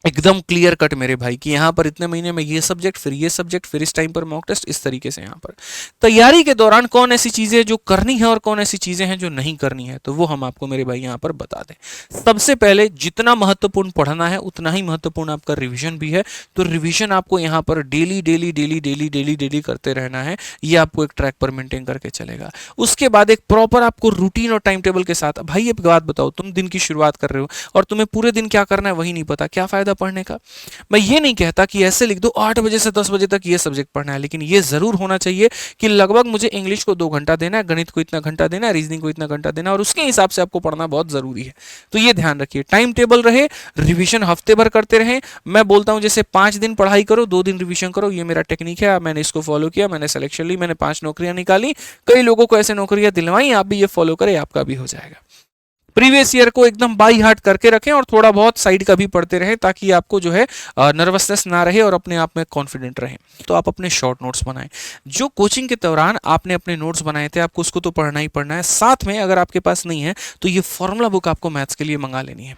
एकदम क्लियर कट मेरे भाई कि यहाँ पर इतने महीने में ये सब्जेक्ट, फिर ये सब्जेक्ट, फिर इस टाइम पर मॉक टेस्ट, इस तरीके से यहाँ पर तैयारी के दौरान कौन ऐसी चीजें जो करनी है और कौन ऐसी चीजें हैं जो नहीं करनी है, तो वो हम आपको मेरे भाई यहाँ पर बता दें। सबसे पहले जितना महत्वपूर्ण पढ़ना है उतना ही महत्वपूर्ण आपका रिविजन भी है। तो रिविजन आपको यहाँ पर daily daily daily daily daily daily करते रहना है, ये आपको एक ट्रैक पर मेंटेन करके चलेगा। उसके बाद एक प्रॉपर आपको रूटीन और टाइम टेबल के साथ, भाई एक बात बताओ, तुम दिन की शुरुआत कर रहे हो और तुम्हें पूरे दिन क्या करना है वही नहीं पता, क्या फायदा पढ़ने का। मैं ये नहीं कहता कि ऐसे लिख दो 8 बजे से 10 बजे तक ये सब्जेक्ट पढ़ना है, लेकिन ये जरूर होना चाहिए कि लगभग मुझे इंग्लिश को 2 घंटा देना है, गणित को इतना घंटा देना है, रीजनिंग को इतना घंटा देना है, और उसके हिसाब से आपको पढ़ना बहुत जरूरी है। तो ये ध्यान रखिए, टाइम टेबल रहे, रिविजन हफ्ते भर करते रहे। मैं बोलता हूं जैसे 5 दिन पढ़ाई करो, 2 दिन रिविजन करो, ये मेरा टेक्निक है, मैंने इसको फॉलो किया, मैंने सिलेक्शन ली, मैंने 5 नौकरियां निकाली, कई लोगों को ऐसे नौकरियां दिलवाई, आप भी ये फॉलो करें, आपका भी हो जाएगा। प्रीवियस ईयर को एकदम बाई हार्ट करके रखें और थोड़ा बहुत साइड का भी पढ़ते रहें, ताकि आपको जो है नर्वसनेस ना रहे और अपने आप में कॉन्फिडेंट रहें। तो आप अपने शॉर्ट नोट्स बनाएं। जो कोचिंग के दौरान आपने अपने नोट्स बनाए थे, आपको उसको तो पढ़ना ही पढ़ना है। साथ में अगर आपके पास नहीं है तो ये फॉर्मूला बुक आपको मैथ्स के लिए मंगा लेनी है।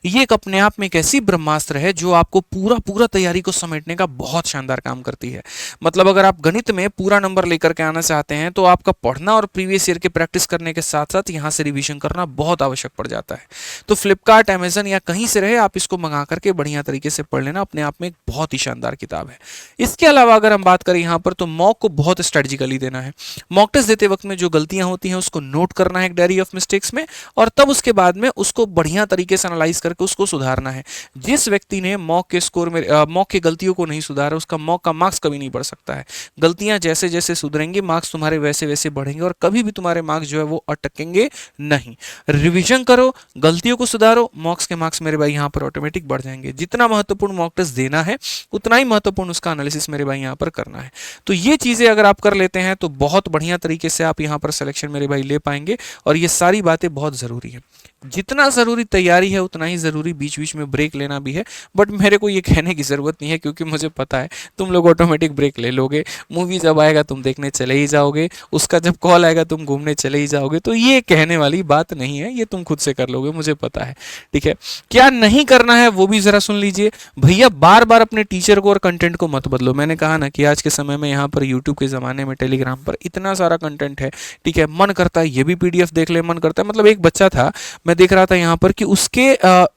ये एक अपने आप में एक ऐसी ब्रह्मास्त्र है जो आपको पूरा पूरा तैयारी को समेटने का बहुत शानदार काम करती है। मतलब अगर आप गणित में पूरा नंबर लेकर के आना चाहते हैं तो आपका पढ़ना और प्रीवियस ईयर के प्रैक्टिस करने के साथ साथ यहाँ से रिवीजन करना बहुत आवश्यक पड़ जाता है। तो फ्लिपकार्ट, अमेजन या कहीं से रहे, आप इसको मंगा करके बढ़िया तरीके से पढ़ लेना, अपने आप में एक बहुत ही शानदार किताब है। इसके अलावा अगर हम बात करें यहाँ पर, तो मॉक को बहुत स्ट्रेटेजिकली देना है। मॉक टेस्ट देते वक्त में जो गलतियां होती हैं उसको नोट करना है एक डायरी ऑफ मिस्टेक्स में, और तब उसके बाद में उसको बढ़िया तरीके से एनालाइज करके उसको सुधारना है। जिस व्यक्ति ने मॉक के स्कोर में मॉक की गलतियों को नहीं सुधारा, उसका मॉक का मार्क्स कभी नहीं बढ़ सकता है। गलतियां जैसे जैसे सुधरेंगी, मार्क्स तुम्हारे वैसे वैसे बढ़ेंगे और कभी भी तुम्हारे मार्क्स जो है वो अटकेंगे नहीं। रिवीजन करो, गलतियों को सुधारो, मॉक्स के मार्क्स मेरे भाई यहाँ पर ऑटोमेटिक बढ़ जाएंगे। जितना महत्वपूर्ण मॉक टेस्ट देना है उतना ही महत्वपूर्ण उसका एनालिसिस मेरे भाई यहाँ पर करना है। तो ये चीजें अगर आप कर लेते हैं तो बहुत बढ़िया तरीके से आप यहाँ पर सिलेक्शन मेरे भाई ले पाएंगे, और ये सारी बातें बहुत जरूरी है। जितना ज़रूरी तैयारी है उतना ही ज़रूरी बीच बीच में ब्रेक लेना भी है। बट मेरे को ये कहने की ज़रूरत नहीं है, क्योंकि मुझे पता है तुम लोग ऑटोमेटिक ब्रेक ले लोगे। मूवी जब आएगा तुम देखने चले ही जाओगे, उसका जब कॉल आएगा तुम घूमने चले ही जाओगे। तो ये कहने वाली बात नहीं है, ये तुम खुद से कर लोगे, मुझे पता है। ठीक है, क्या नहीं करना है वो भी ज़रा सुन लीजिए भैया। बार बार अपने टीचर को और कंटेंट को मत बदलो। मैंने कहा ना कि आज के समय में यहाँ पर यूट्यूब के ज़माने में टेलीग्राम पर इतना सारा कंटेंट है। ठीक है, मन करता है ये भी PDF देख ले, मन करता है। मतलब एक बच्चा था, मैं देख रहा था यहाँ पर कि उसके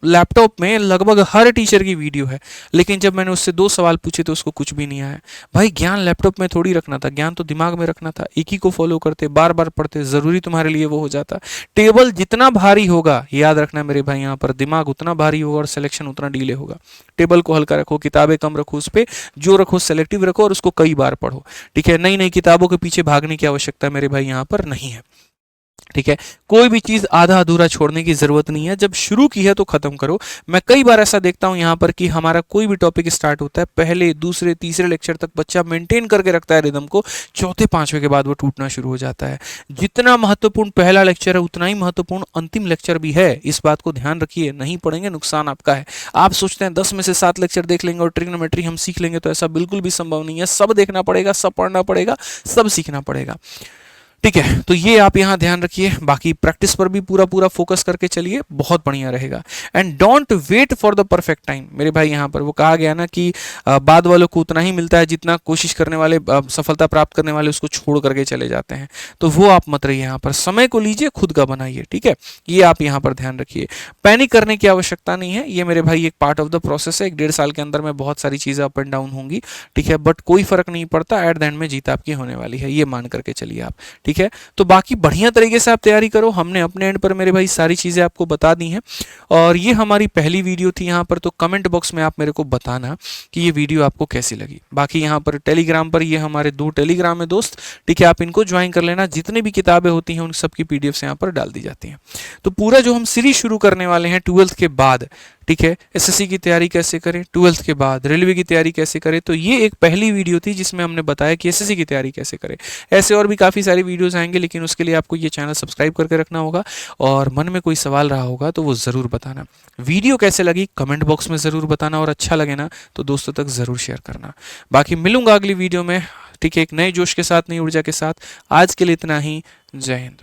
लैपटॉप में लगभग हर टीचर की वीडियो है, लेकिन जब मैंने उससे 2 सवाल पूछे तो उसको कुछ भी नहीं आया। भाई ज्ञान लैपटॉप में थोड़ी रखना था, ज्ञान तो दिमाग में रखना था। एक ही को फॉलो करते, बार बार पढ़ते, जरूरी तुम्हारे लिए वो हो जाता। टेबल जितना भारी होगा, याद रखना मेरे भाई, यहाँ पर दिमाग उतना भारी होगा और सिलेक्शन उतना डीले होगा। टेबल को हल्का रखो, किताबें कम रखो, उस पर जो रखो सेलेक्टिव रखो और उसको कई बार पढ़ो। ठीक है, नई नई किताबों के पीछे भागने की आवश्यकता मेरे भाई यहाँ पर नहीं है। ठीक है, कोई भी चीज आधा अधूरा छोड़ने की जरूरत नहीं है। जब शुरू की है तो खत्म करो। मैं कई बार ऐसा देखता हूं यहाँ पर कि हमारा कोई भी टॉपिक स्टार्ट होता है, पहले दूसरे तीसरे लेक्चर तक बच्चा मेंटेन करके रखता है रिदम को, चौथे पांचवे के बाद वो टूटना शुरू हो जाता है। जितना महत्वपूर्ण पहला लेक्चर है उतना ही महत्वपूर्ण अंतिम लेक्चर भी है। इस बात को ध्यान रखिए, नहीं पढ़ेंगे नुकसान आपका है। आप सोचते हैं 10 में से 7 लेक्चर देख लेंगे और ट्रिग्नोमेट्री हम सीख लेंगे, तो ऐसा बिल्कुल भी संभव नहीं है। सब देखना पड़ेगा, सब पढ़ना पड़ेगा, सब सीखना पड़ेगा। ठीक है, तो ये आप यहाँ ध्यान रखिए। बाकी प्रैक्टिस पर भी पूरा पूरा फोकस करके चलिए, बहुत बढ़िया रहेगा। And don't wait for the perfect time मेरे भाई। यहाँ पर वो कहा गया ना कि बाद वालों को उतना ही मिलता है जितना कोशिश करने वाले, सफलता प्राप्त करने वाले उसको छोड़ करके चले जाते हैं। तो वो आप मत रहिए यहाँ पर, समय को लीजिए, खुद का बनाइए। ठीक है, ये आप यहाँ पर ध्यान रखिए। पैनिक करने की आवश्यकता नहीं है, ये मेरे भाई एक पार्ट ऑफ द प्रोसेस है। 1-1.5 साल के अंदर में बहुत सारी चीजें अप एंड डाउन होंगी। ठीक है, बट कोई फर्क नहीं पड़ता, एट द एंड में जीत आपकी होने वाली है, ये मान करके चलिए आप। ठीक है, तो बाकी बढ़िया तरीके से आप तैयारी करो। हमने अपने एंड पर मेरे भाई सारी चीजें आपको बता दी हैं, और ये हमारी पहली वीडियो थी यहाँ पर। तो कमेंट बॉक्स में आप मेरे को बताना कि ये वीडियो आपको कैसी लगी। बाकी यहाँ पर टेलीग्राम पर ये हमारे 2 टेलीग्राम में दोस्त, ठीक है, आप इनको ज्वाइन कर लेना। जितनी भी किताबें होती हैं उन सबकी PDFs यहाँ पर डाल दी जाती हैं। तो पूरा जो हम सीरीज शुरू करने वाले हैं 12th के बाद, ठीक है, SSC की तैयारी कैसे करें, 12th के बाद रेलवे की तैयारी कैसे करें, तो ये एक पहली वीडियो थी जिसमें हमने बताया कि SSC की तैयारी कैसे करें। ऐसे और भी काफ़ी सारी वीडियोस आएंगे, लेकिन उसके लिए आपको ये चैनल सब्सक्राइब करके रखना होगा, और मन में कोई सवाल रहा होगा तो वो ज़रूर बताना। वीडियो कैसे लगी कमेंट बॉक्स में ज़रूर बताना, और अच्छा लगे ना तो दोस्तों तक ज़रूर शेयर करना। बाकी मिलूंगा अगली वीडियो में, ठीक है, एक नए जोश के साथ, नई ऊर्जा के साथ। आज के लिए इतना ही, जय हिंद।